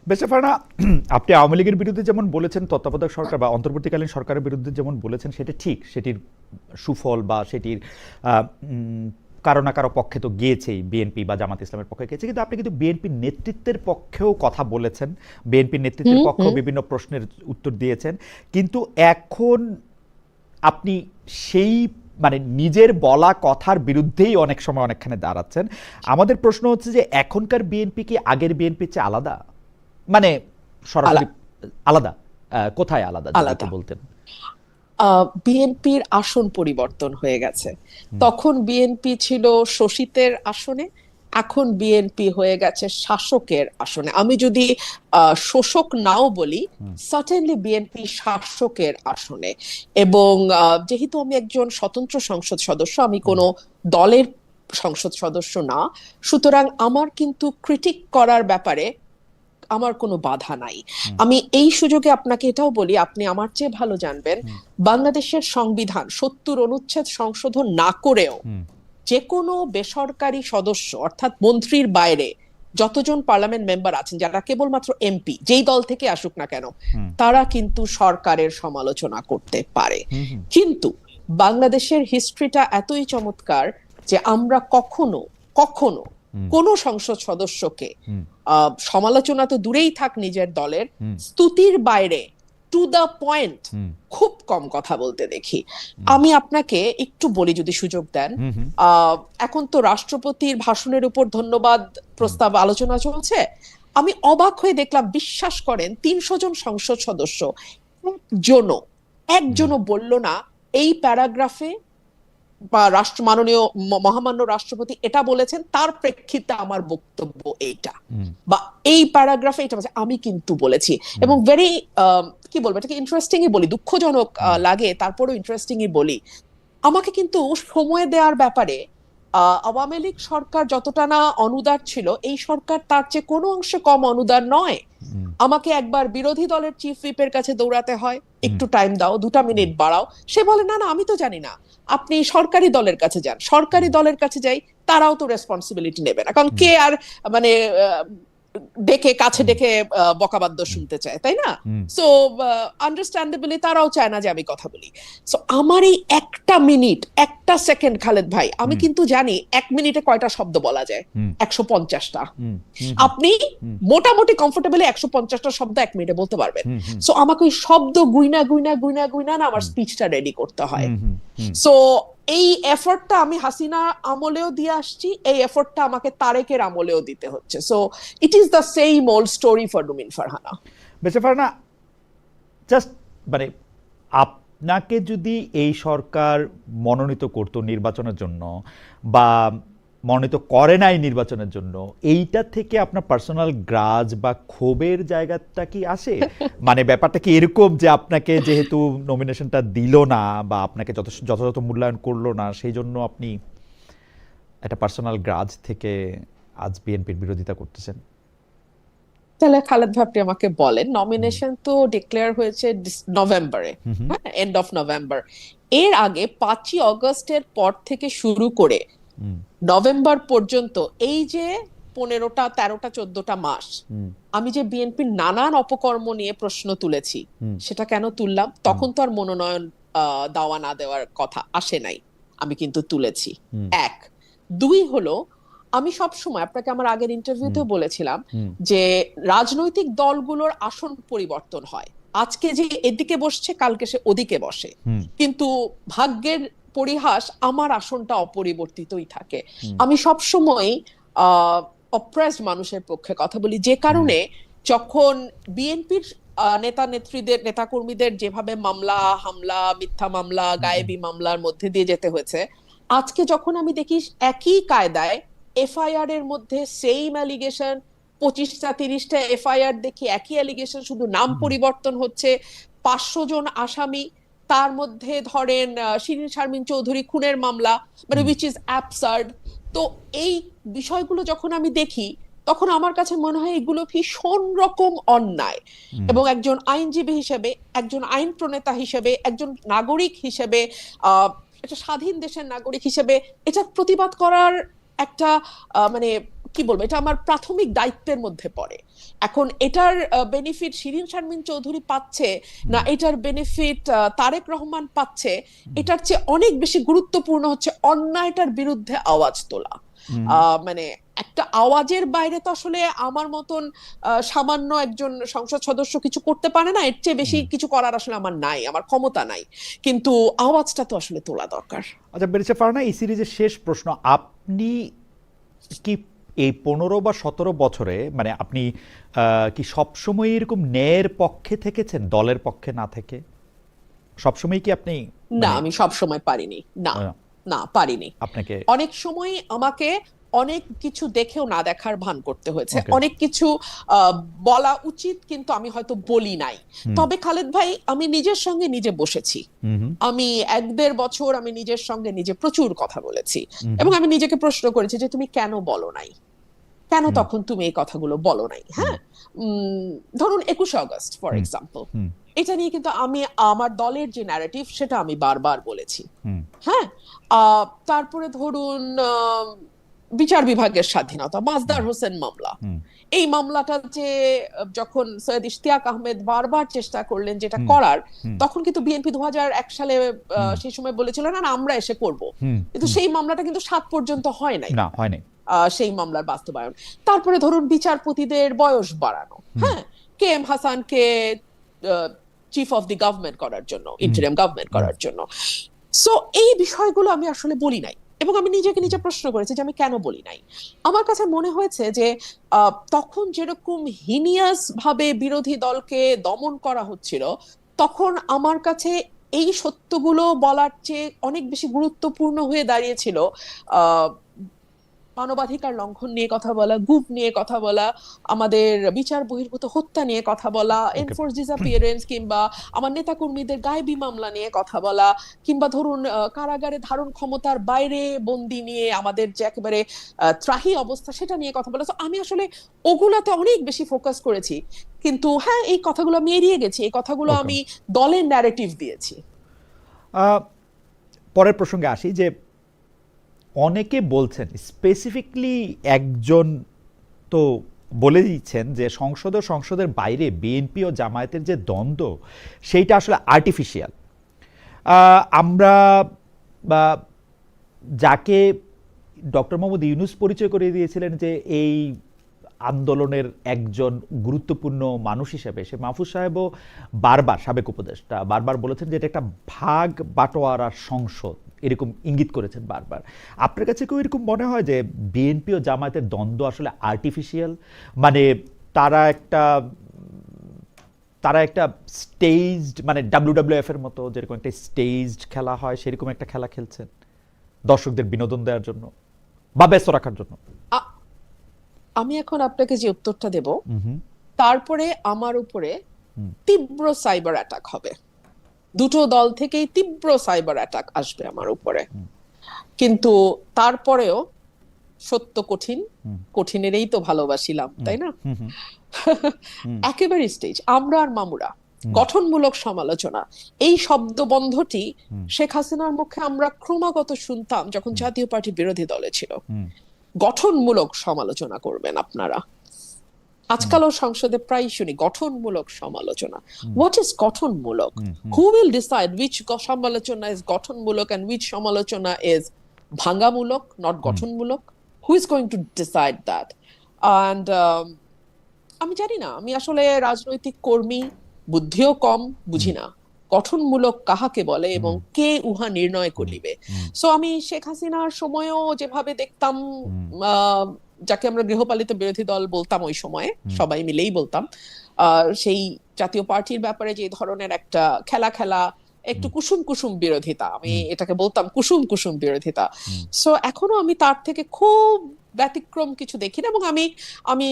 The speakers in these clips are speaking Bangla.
বেচাফানা, আপনি আওয়ামী লীগের বিরুদ্ধে যেমন বলেছেন, তত্ত্বাবধায়ক সরকার বা অন্তর্বর্তীকালীন সরকারের বিরুদ্ধে যেমন বলেছেন, সেটা ঠিক, সেটির সুফল বা সেটির কারো না কারো পক্ষে তো গিয়েছেই, বিএনপি বা জামাত ইসলামের পক্ষে গিয়েছে, কিন্তু আপনি কিন্তু বিএনপির নেতৃত্বের পক্ষেও কথা বলেছেন, বিএনপির নেতৃত্বের হুম পক্ষেও হুম বিভিন্ন প্রশ্নের উত্তর দিয়েছেন। কিন্তু এখন আপনি সেই মানে নিজের বলা কথার বিরুদ্ধেই অনেক সময় অনেকখানে দাঁড়াচ্ছেন। আমাদের প্রশ্ন হচ্ছে যে এখনকার বিএনপি কি আগের বিএনপির চেয়ে আলাদা? মানে সরাসরি আলা- আলাদা। কোথায় আলাদা যদি একটু আলাদা। বলতেন। বিএনপির আসন পরিবর্তন হয়ে গেছে। হুম, তখন বিএনপি ছিল শোষিতের আসনে, এখন বিএনপি হয়ে গেছে শাসকের আসনে। আমি যদি শোষক নাও বলি, হুম, সার্টেনলি বিএনপি শাসকের আসনে। এবং যেহেতু আমি একজন স্বতন্ত্র সংসদ সদস্য, আমি হুম, কোনো দলের সংসদ সদস্য না, সুতরাং আমার কিন্তু ক্রিটিক করার ব্যাপারে আমার কোনো বাধা নাই। হুম, আমি এই সুযোগে আপনাকে এটাও বলি, আপনি আমার চেয়ে ভালো জানবেন, হুম, বাংলাদেশের সংবিধান ৭০ অনুচ্ছেদ সংশোধন না করেও হুম, যে কোনো বেসরকারি সদস্য অর্থাৎ মন্ত্রীর বাইরে যতজন পার্লামেন্ট মেম্বার আছেন, যারা কেবলমাত্র এমপি, যেই দল থেকে আসুক না কেন, হুম, তারা কিন্তু সরকারের সমালোচনা করতে পারে। হুম, হুম, কিন্তু বাংলাদেশের হিস্ট্রিটা এতই চমৎকার যে আমরা কখনো কখনো হুম, কোনো সংসদ সদস্যকে হুম, সমালোচনা তো দূরেই থাক, নিজের দলের হুম, স্তুতির বাইরে টু দা পয়েন্ট হুম, খুব কম কথা বলতে দেখি। হুম, আমি আপনাকে একটু বলি যদি সুযোগ দেন। হুম, হুম, আহ এখন তো রাষ্ট্রপতির ভাষণের উপর ধন্যবাদ প্রস্তাব আলোচনা চলছে। আমি অবাক হয়ে দেখলাম, বিশ্বাস করেন, ৩০০ জন সংসদ সদস্য একজনও হুম, একজনও বলল না এই প্যারাগ্রাফে বা মাননীয় মহামান্য রাষ্ট্রপতি এটা বলেছেন, তার প্রেক্ষিতে আমার বক্তব্য এইটা, হুম, বা এই প্যারাগ্রাফে এটা বলেছে, আমি কিন্তু বলেছি। হুম, এবং ভেরি কি বলবো, এটাকে ইন্টারেস্টিংই বলি, দুঃখজনক হুম, লাগে, তারপরেও ইন্টারেস্টিংই বলি। আমাকে কিন্তু সময় দেওয়ার ব্যাপারে আওয়ামী লীগ সরকার যতটা না অনুদার ছিল, এই সরকার তার চেয়ে কোনো অংশে কম অনুদার নয়। হুম, আমাকে একবার বিরোধী দলের চিফ হুইপের কাছে দৌড়াতে হয়, হুম, একটু টাইম দাও, 2টা মিনিট বাড়াও। সে বলে, না না আমি তো জানি না, আপনি সরকারি দলের কাছে যান। সরকারি দলের কাছে যাই, তারাও তো রেসপন্সিবিলিটি নেবে না, কারণ হুম, কে আর মানে ডেকে কাছে হুম, ডেকে বকাবাদ্য হুম, শুনতে চায়, তাই না? হুম, সো আন্ডারস্ট্যান্ডেবলি তারাও চায় না যে আমি কথা বলি। সো আমার এই একটা মিনিট, একটা সেকেন্ড, খালেদ ভাই, আমি হুম, কিন্তু জানি 1 মিনিটে কয়টা শব্দ বলা যায়। হুম, 150টা। হুম, হুম, হুম, আপনি মোটামুটি কমফোর্টেবলি 150টা শব্দ 1 মিনিটে বলতে পারবেন। হুম, হুম, সো আমাকে ওই শব্দ গুইনা গুইনা গুইনা গুইনা না আমার হুম, স্পিচটা রেডি করতে হয়। হুম, হুম, হুম। সো এই এফর্টটা আমি হাসিনা আমলেও দিয়ে আসছি, এই এফর্টটা আমাকে তারেকের আমলেও দিতে হচ্ছে। So it is the same old story for ডুমিন ফারহানা। বেঁচে পারে না। জাস্ট মানে আপনাকে যদি এই সরকার মনোনীত করতো নির্বাচনের জন্য, বা মনোনীত করে নাই নির্বাচনের জন্য, এইটা থেকে আপনার পার্সোনাল গ্রাজ বা ক্ষোভের জায়গাটা কি আসে? মানে ব্যাপারটা কি এরকম যে আপনাকে যেহেতু নমিনেশনটা দিল না বা আপনাকে যথাযথ মূল্যায়ন করলো না, সেই জন্য আপনি একটা পার্সোনাল গ্রাজ থেকে আজ বিএনপির বিরোধিতা করতেছেন? তাহলে খালেদ ভাই, আপনি আমাকে বলেন, হুম, নমিনেশন তো ডিক্লেয়ার হয়েছে নভেম্বরে, হুম, হুম, হ্যাঁ, এন্ড অফ নভেম্বর। এর আগে 5ই অগস্টের পর থেকে শুরু করে হুম, নভেম্বর পর্যন্ত, এই যে 15টা 13টা 14টা মাস, হুম, আমি যে বিএনপির নানান অপকর্ম নিয়ে প্রশ্ন তুলেছি, হুম, সেটা কেন তুললাম? হুম, তখন তো আর মনোনয়ন দেওয়া না দেওয়ার কথা আসে নাই, আমি কিন্তু তুলেছি। হুম, এক। দুই হলো, আমি সব সময় আপনাকে আমার আগের হুম, ইন্টারভিউতেও বলেছিলাম হুম, যে রাজনৈতিক দলগুলোর আসন পরিবর্তন হয়, আজকে যে এদিকে বসছে কালকে সে ওদিকে বসে, হুম, কিন্তু ভাগ্যের পরিহাস, আমার আসনটা অপরিবর্তিতই থাকে। হুম, আমি সব সময় অপ্রেসড মানুষের পক্ষে কথা বলি, যে হুম, কারণে যখন বিএনপির নেতা নেত্রীদের নেতাকর্মীদের যেভাবে মামলা হামলা, মিথ্যা মামলা, হুম, গায়েবী মামলার মধ্যে দিয়ে যেতে হয়েছে, আজকে যখন আমি দেখি একই কায়দায় এফআইআর এর মধ্যে সেম অ্যালিগেশন, 25টা 30টা এফআইআর দেখি, একই অ্যালিগেশন, শুধু নাম হুম, পরিবর্তন হচ্ছে, 500 জন আসামি, তার মধ্যে ধরেন শিরিন শারমিন চৌধুরী খুনের মামলা, মানে হুম, উইচ ইজ অ্যাবসার্ড। তো এই বিষয়গুলো যখন আমি দেখি, তখন আমার কাছে মনে হয় এগুলো ভীষণ রকম অন্যায়। হুম, এবং একজন আইনজীবী হিসেবে, একজন আইন প্রণেতা হিসেবে, একজন নাগরিক হিসেবে, আহ একটা স্বাধীন দেশের নাগরিক হিসেবে এটা প্রতিবাদ করার একটা মানে কি বলবো, এটা আমার প্রাথমিক দায়িত্বের মধ্যে পড়ে। এখন এটার বেনিফিট শিরিন শারমিন চৌধুরী পাচ্ছে না এটার বেনিফিট তারেক রহমান পাচ্ছে, এটার চেয়ে অনেক বেশি গুরুত্বপূর্ণ হচ্ছে অন্যায়টার বিরুদ্ধে আওয়াজ তোলা। মানে একটা আওয়াজের বাইরে তো আসলে আমার মতন সামান্য একজন সংসদ সদস্য কিছু করতে পারে না, এর চেয়ে বেশি কিছু করার আসলে আমার নাই, আমার ক্ষমতা নাই, কিন্তু আওয়াজটা তো আসলে তোলা দরকার। আচ্ছা বেরিসা ফারহানা, এই সিরিজের শেষ প্রশ্ন, আপনি কি এই 15 বা 17 বছরে মানে আপনি কি সবসময় এরকম ন্যায়ের পক্ষে থেকেছেন দলের পক্ষে না থেকে? সবসময় কি আপনি না, আমি সব সময় পারিনি, না না পারিনি। আপনাকে অনেক সময় আমাকে অনেক কিছু দেখেও না দেখার ভান করতে হয়েছে, Okay. অনেক কিছু বলা উচিত কিন্তু আমি হয়তো বলি নাই। তবে খালেদ ভাই, আমি নিজের সঙ্গে নিজে বসেছি, আমি 1-1.5 বছর আমি নিজের সঙ্গে নিজে প্রচুর কথা বলেছি, এবং আমি নিজেকে প্রশ্ন করেছি যে তুমি কেন বলো নাই, কেন তখন তুমি এই কথাগুলো বলো নাই। হ্যাঁ, ধরুন 21শে আগস্ট ফর এক্সাম্পল, এটা নিয়ে কিন্তু আমি আমার দলের যে ন্যারেটিভ সেটা আমি বারবার বলেছি। হ্যাঁ, তারপরে ধরুন বিচার বিভাগের স্বাধীনতা, মাজদার হোসেন মামলা, এই মামলাটা যে যখন সৈয়দ ইশতিয়াক আহমেদ বারবার চেষ্টা করলেন যেটা করার, তখন কিন্তু বিএনপি 2001 সালে সেই সময় বলেছিল না না আমরা এসে করব, কিন্তু সেই মামলাটা কিন্তু 7 পর্যন্ত হয় নাই, না হয়নি সেই মামলার বাস্তবায়ন। তারপরে ধরুন বিচারপতিদের বয়স বাড়ানো, হ্যাঁ, কে এম হাসানকে চিফ অফ দি গভর্নমেন্ট করার জন্য, ইন্টারিম গভর্নমেন্ট করার জন্য। সো এই বিষয়গুলো আমি আসলে বলি নাই, এবং আমি নিজেকে নিজে প্রশ্ন করেছি যে আমি কেন বলি নাই। আমার কাছে মনে হয়েছে যে তখন যেরকম হিনিয়াস ভাবে বিরোধী দলকে দমন করা হচ্ছিল, তখন আমার কাছে এই সত্যগুলো বলার চেয়ে অনেক বেশি গুরুত্বপূর্ণ হয়ে দাঁড়িয়েছিল মানবাধিকার লঙ্ঘন নিয়ে কথা বলা, গুপ নিয়ে কথা বলা, আমাদের বিচার বহির্ভূত হত্যা নিয়ে কথা বলা, এনফোর্স ডিসঅ্যাপিয়ারেন্স, কিংবা আমার নেতাকর্মীদের গায়েবী মামলা নিয়ে কথা বলা, কিংবা ধরুন কারাগারে ধারণ ক্ষমতার বাইরে বন্দি নিয়ে আমাদের যে একেবারে ত্রাহি অবস্থা সেটা নিয়ে কথা বলা। তো আমি আসলে ওগুলাতে অনেক বেশি ফোকাস করেছি, কিন্তু হ্যাঁ এই কথাগুলো আমি এড়িয়ে গেছি, এই কথাগুলো আমি দলের ন্যারেটিভ দিয়েছি। পরের প্রসঙ্গে আসি, যে অনেকে বলছেন, স্পেসিফিকলি একজন তো বলে দিচ্ছেন যে সংসদের বাইরে বিএনপি ও জামায়াতের যে দ্বন্দ্ব সেইটা আসলে আর্টিফিশিয়াল। আমরা যাকে ডক্টর মোহাম্মদ ইউনূস পরিচয় করে দিয়েছিলেন যে এই আন্দোলনের একজন গুরুত্বপূর্ণ মানুষ হিসেবে, সে মাহফুজ সাহেবও বারবার, সাবেক উপদেষ্টা, বারবার বলেছেন যে এটা একটা ভাগ বাটোয়ারার সংসদ, এরকম ইঙ্গিত করেছেন বারবার। আপনার কাছে কেউ এরকম মনে হয় যে বিএনপি ও জামায়াতের দ্বন্দ্ব আসলে আর্টিফিশিয়াল, মানে তারা একটা স্টেজড, মানে WWF এর মতো যেরকম একটা স্টেজড খেলা হয় সেরকম একটা খেলা খেলছেন দর্শকদের বিনোদন দেওয়ার জন্য বা ব্যস্ত রাখার জন্য? আমি এখন আপনাকে যে উত্তরটা দেব, তারপরে আমার উপরে তীব্র সাইবার অ্যাটাক হবে, দুটো দল থেকেই তীব্র সাইবার অ্যাটাক আসবে আমার উপরে, কিন্তু তারপরেও সত্য কঠিন, কঠিনেরই তো ভালোবাসিলাম, তাই না? একেবারে স্টেজ আমরা আর মামুরা, গঠনমূলক সমালোচনা, এই শব্দবন্ধটি শেখ হাসিনার মুখে আমরা ক্রমাগত শুনতাম যখন জাতীয় পার্টি বিরোধী দলে ছিল। গঠনমূলক সমালোচনা করবেন আপনারা, আজকালও সংসদে প্রায় শুনি গঠনমূলক সমালোচনা। হোয়াট ইজ গঠনমূলক? হু উইল ডিসাইড উইচ সমালোচনা ইজ গঠনমূলক এন্ড উইচ সমালোচনা ইজ ভাঙ্গামূলক, নট গঠনমূলক? Who is going to decide that? And আমি জানি না, আমি আসলে রাজনৈতিক কর্মী, বুদ্ধিও কম, বুঝি না গঠনমূলক কাহাকে বলে এবং কে উহা নির্ণয় করিবে। সো আমি শেখ হাসিনার সময়ও যেভাবে দেখতাম, যাকে আমরা গৃহপালিত বিরোধী দল বলতাম ওই সময়ে, সবাই মিলেই বলতাম, সেই জাতীয় পার্টির ব্যাপারে যে ধরনের একটা খেলা একটু কুসুম কুসুম বিরোধিতা, আমি এটাকে বলতাম কুসুম কুসুম বিরোধিতা। সো এখনো আমি তার থেকে খুব ব্যতিক্রম কিছু দেখি না, এবং আমি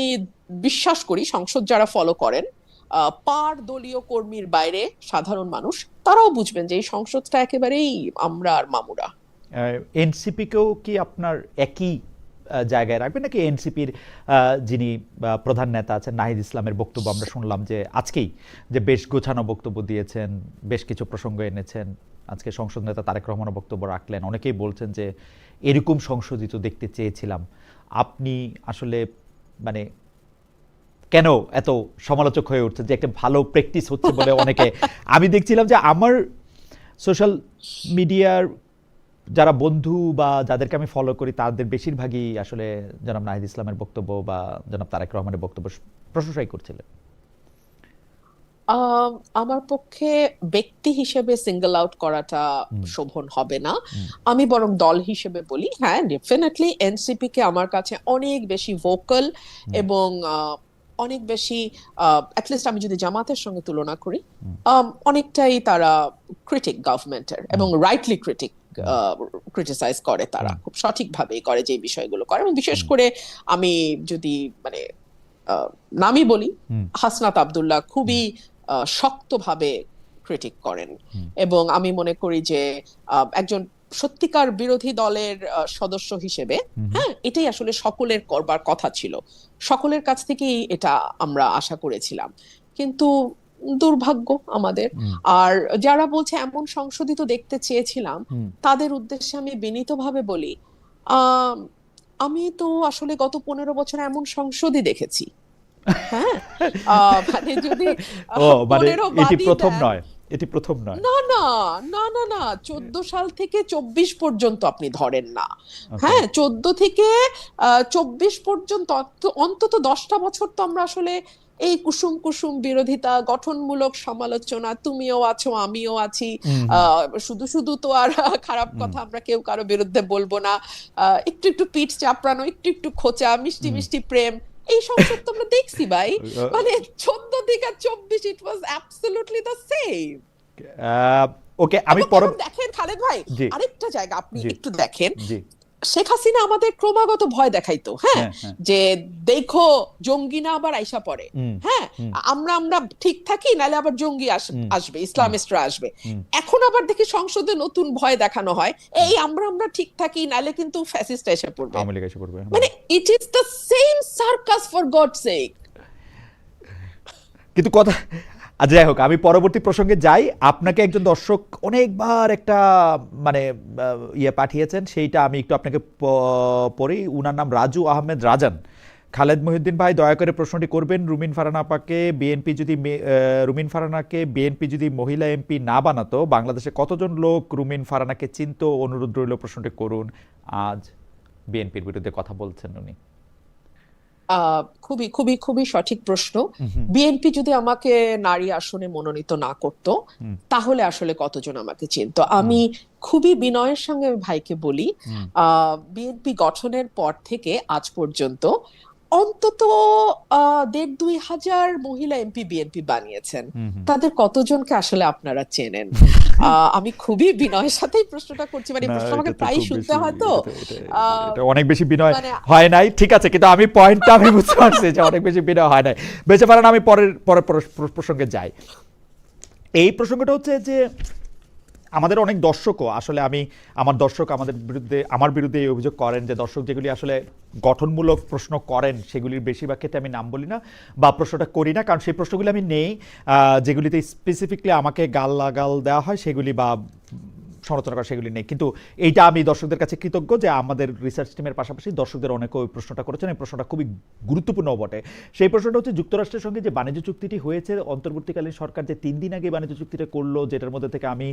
বিশ্বাস করি সংসদ যারা ফলো করেন, পার দলীয় কর্মীর বাইরে সাধারণ মানুষ, তারাও বুঝবেন যে এই সংসদটা একেবারেই আমরা আর মামুরা। এনসিপিকেও কি আপনার একই জায়গায় রাখবেন, নাকি এনসিপির যিনি প্রধান নেতা আছেন নাহিদ ইসলামের বক্তব্য আমরা শুনলাম যে আজকেই যে বেশ গোছানো বক্তব্য দিয়েছেন, বেশ কিছু প্রসঙ্গ এনেছেন, আজকে সংসদ নেতা তারেক রহমানও বক্তব্য রাখলেন, অনেকেই বলছেন যে এরকম সংসদই তো দেখতে চেয়েছিলাম, আপনি আসলে মানে কেন এত সমালোচক হয়ে উঠছে, যে একটা ভালো প্র্যাকটিস হচ্ছে বলে অনেকে, আমি দেখছিলাম যে আমার সোশ্যাল মিডিয়ার যারা বন্ধু বা যাদেরকে আমি ফলো করি তাদের বেশিরভাগই আসলে জনাব নাহিদ ইসলামের বক্তব্য বা জনাব তারেক রহমানের বক্তব্য প্রশংসাই করছিলেন। আমার পক্ষে ব্যক্তি হিসেবে সিঙ্গেল আউট করাটা শোভন হবে না। আমি বরং দল হিসেবে বলি, হ্যাঁ ডেফিনেটলি এনসিপি কে আমার কাছে অনেক বেশি ভোকাল এবং অনেক বেশি, অ্যাটলিস্ট আমি যদি জামাতের সঙ্গে তুলনা করি, অনেকটাই তারা ক্রিটিক গভর্নমেন্টের, এবং রাইটলি ক্রিটিসাইজ করে, তারা খুব সঠিকভাবেই করে যে বিষয়গুলো করে। এবং বিশেষ করে আমি যদি মানে নামই বলি, হাসনাত আব্দুল্লাহ খুবই শক্তভাবে ক্রিটিক করেন, এবং আমি মনে করি যে একজন সত্যিকার বিরোধী দলের সদস্য হিসেবে, হ্যাঁ এটাই আসলে সকলের করবার কথা ছিল, সকলের কাছ থেকেই এটা আমরা আশা করেছিলাম। কিন্তু দুর্ভাগ্য আমাদের। আর যারা বলছে এমন সংশোধিত দেখতে চেয়েছিলাম, তাদের উদ্দেশ্যে আমি বিনীতভাবে বলি, আমি তো আসলে গত 15 বছর এমন সংসদই দেখেছি। হ্যাঁ, মানে যদি ও মানে 15 এটি বাদই প্রথম দেন, নয়, এটি প্রথম নয়। না না না না না, 14 সাল থেকে 24 পর্যন্ত আপনি ধরেন না, ওকে। হ্যাঁ 14 থেকে 24 পর্যন্ত অন্তত 10টা বছর তো আমরা আসলে এই কুসুম কুসুম বিরোধিতা, গঠনমূলক সমালোচনা, তুমিও আছো আমিও আছি, শুধু শুধু তো আর খারাপ কথা আমরা কেউ কারো বিরুদ্ধে বলবো না, একটু একটু পিঠ চাপড়ানো, একটু একটু খোঁচা, মিষ্টি মিষ্টি প্রেম, এই সংসদ তো আমরা দেখছি ভাই। মানে 14 থেকে 24 ইট ওয়াজ অ্যাবসলিউটলি দ্য সেম। ওকে, আমি দেখেন খালেদ ভাই, জি আরেকটা জায়গা আপনি জি একটু দেখেন, জি শেখ হাসিনা আমাদের ক্রমাগত ভয় দেখাইতো, হ্যাঁ হ্যাঁ হ্যাঁ যে দেখো জঙ্গি না আবার আইসা পড়ে, হ্যাঁ আমরা ঠিক থাকি, নাহলে আবার জঙ্গি আসবে, ইসলামিস্টরা আসবে। এখন আবার দেখি সংসদে নতুন ভয় দেখানো হয়, এই আমরা ঠিক থাকি, নাহলে কিন্তু ফ্যাসিস্ট এসে পড়বে, আওয়ামী লীগ এসে পড়বে। মানে ইট is the same circus for God sake. কিন্তু কথা, যাই হোক, আমি পরবর্তী প্রসঙ্গে যাই। আপনাকে একজন দর্শক অনেকবার একটা মানে ইয়ে পাঠিয়েছেন, সেইটা আমি একটু আপনাকে পড়ি। উনার নাম রাজু আহমেদ রাজান। খালেদ মহিউদ্দিন ভাই, দয়া করে প্রশ্নটি করবেন, রুমিন ফারহানা আপাকে বিএনপি যদি রুমিন ফারহানাকে বিএনপি যদি মহিলা এমপি না বানাতো, বাংলাদেশে কতজন লোক রুমিন ফারহানাকে চিনত? অনুরোধ রইল প্রশ্নটি করুন। আজ বিএনপির বিরুদ্ধে কথা বলছেন উনি। খুবই খুবই খুবই সঠিক প্রশ্ন। বিএনপি যদি আমাকে নারী আসনে মনোনীত না করত, তাহলে আসলে কতজন আমাকে চিনতো? আমি খুবই বিনয়ের সঙ্গে ভাইকে বলি, বিএনপি গঠনের পর থেকে আজ পর্যন্ত অন্তত 1,500-2,000 মহিলা এমপি বিএনপি বানিয়েছেন। তাদের কতজনকে আসলে আপনারা চেনেন? আমি খুবই বিনয়ের সাথেই প্রশ্নটা করছি, মানে প্রশ্ন আমাকে প্রায় শুনতে হয়, তো অনেক বেশি বিনয় মানে হয় নাই, ঠিক আছে, কিন্তু আমি পয়েন্টটা আমি বুঝতে পারছি যে অনেক বেশি বিনয় হয় নাই। বেঁচে পারেন, আমি পরের প্রসঙ্গে যাই। এই প্রসঙ্গটা হচ্ছে যে আমাদের অনেক দর্শকও আসলে, আমার বিরুদ্ধে এই অভিযোগ করেন যে দর্শক যেগুলি আসলে গঠনমূলক প্রশ্ন করেন সেগুলির বেশিরভাগ ক্ষেত্রে আমি নাম বলি না বা প্রশ্নটা করি না, কারণ সেই প্রশ্নগুলি আমি নেই যেগুলিতে স্পেসিফিকলি আমাকে গাল দেওয়া হয়, সেগুলি বা সমালোচনা করা সেগুলি নেই। কিন্তু এইটা আমি দর্শকদের কাছে কৃতজ্ঞ যে আমাদের রিসার্চ টিমের পাশাপাশি দর্শকদের অনেকে ওই প্রশ্নটা করেছেন। এই প্রশ্নটা খুবই গুরুত্বপূর্ণ বটে। সেই প্রশ্নটা হচ্ছে, যুক্তরাষ্ট্রের সঙ্গে যে বাণিজ্য চুক্তিটি হয়েছে, অন্তর্বর্তীকালীন সরকার যে 3 দিন আগে বাণিজ্য চুক্তিটা করলো, যেটার মধ্যে থেকে আমি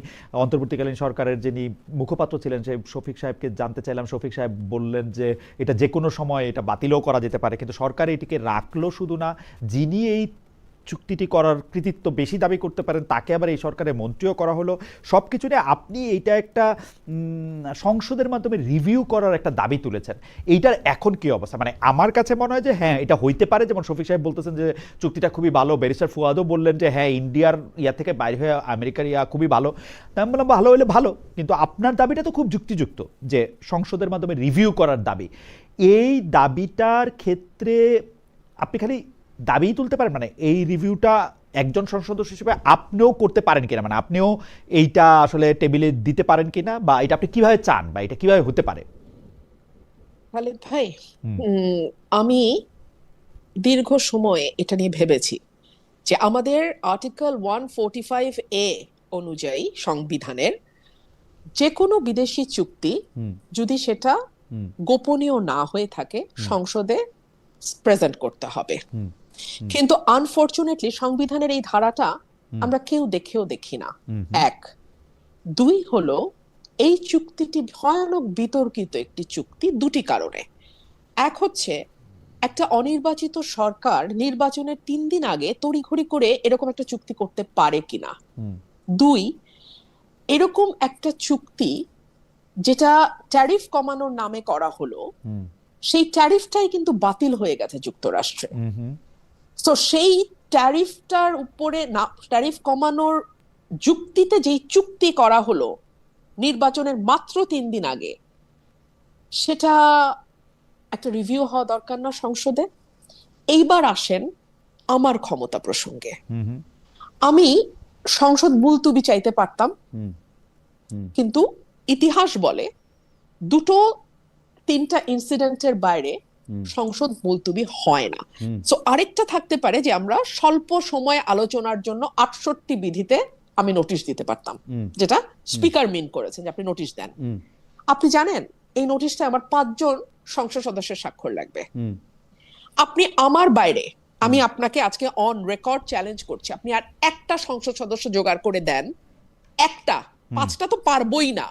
অন্তর্বর্তীকালীন সরকারের যিনি মুখপাত্র ছিলেন সেই শফিক সাহেবকে জানতে চাইলাম। শফিক সাহেব বললেন যে এটা যে কোনো সময় এটা বাতিলও করা যেতে পারে, কিন্তু সরকার এটিকে রাখলো। শুধু না, যিনি এই চুক্তিটি করার কৃতিত্ব বেশি দাবি করতে পারেন তাকে আবার এই সরকারের মন্ত্রীও করা হলো। সব কিছু নিয়ে আপনি এইটা একটা সংসদের মাধ্যমে রিভিউ করার একটা দাবি তুলেছেন। এইটার এখন কি অবস্থা? মানে আমার কাছে মনে হয় যে হ্যাঁ, এটা হইতে পারে, যেমন শফিক সাহেব বলতেছেন যে চুক্তিটা খুবই ভালো, ব্যারিস্টার ফুয়াদও বললেন যে হ্যাঁ, ইন্ডিয়ার থেকে বাইরে হয়ে আমেরিকার খুবই ভালো। আমি বললাম ভালো হলে ভালো, কিন্তু আপনার দাবিটা তো খুব যুক্তিযুক্ত যে সংসদের মাধ্যমে রিভিউ করার দাবি। এই দাবিটার ক্ষেত্রে আপনি খালি দাবিই তুলতে পারেন, মানে এই রিভিউটা একজন সংসদ সদস্য হিসেবে আপনিও করতে পারেন কিনা, মানে আপনিও এইটা আসলে টেবিলে দিতে পারেন কিনা, বা এটা আপনি কিভাবে চান, বা এটা কিভাবে হতে পারে? খালেদ ভাই, আমি দীর্ঘ সময় এটা নিয়ে ভেবেছি যে আমাদের আর্টিকেল 145A অনুযায়ী সংবিধানের যে কোনো বিদেশি চুক্তি যদি সেটা গোপনীয় না হয়ে থাকে সংসদে প্রেজেন্ট করতে হবে। কিন্তু আনফরচুনেটলি সংবিধানের এই ধারাটা আমরা কেউ দেখেও দেখি না। এক, দুই হলো এই চুক্তিটি ভয়ানক বিতর্কিত একটি চুক্তি দুটি কারণে। এক হচ্ছে একটা অনির্বাচিত সরকার নির্বাচনের 3 দিন আগে তড়িঘড়ি করে এরকম একটা চুক্তি করতে পারে কিনা। দুই, এরকম একটা চুক্তি যেটা ট্যারিফ কমানোর নামে করা হলো, সেই ট্যারিফটাই কিন্তু বাতিল হয়ে গেছে যুক্তরাষ্ট্রে। তো সেই ট্যারিফটার উপরে না, ট্যারিফ কমানোর যুক্তিতে যেই চুক্তি করা হলো নির্বাচনের মাত্র 3 দিন আগে, সেটা একটা রিভিউ হওয়া দরকার না সংসদে? এইবার আসেন আমার ক্ষমতা প্রসঙ্গে। আমি সংসদ মুলতুবি চাইতে পারতাম, কিন্তু ইতিহাস বলে 2-3টা ইনসিডেন্টের বাইরে সংসদ মুলতুবি হয় না। সো আরেকটা থাকতে পারে যে আমরা স্বল্প সময় আলোচনার জন্য 68 বিধিতে আমি নোটিশ দিতে পারতাম, যেটা স্পিকার মিন করেছেন যে আপনি নোটিশ দেন। আপনি জানেন এই নোটিশটা আমার 5 জন সংসদ সদস্যের স্বাক্ষর লাগবে। আপনি আমার বাইরে, আমি আপনাকে আজকে অন রেকর্ড চ্যালেঞ্জ করছি, আপনি আর একটা সংসদ সদস্য জোগাড় করে দেন, একটা, 5টা তো পারবই না,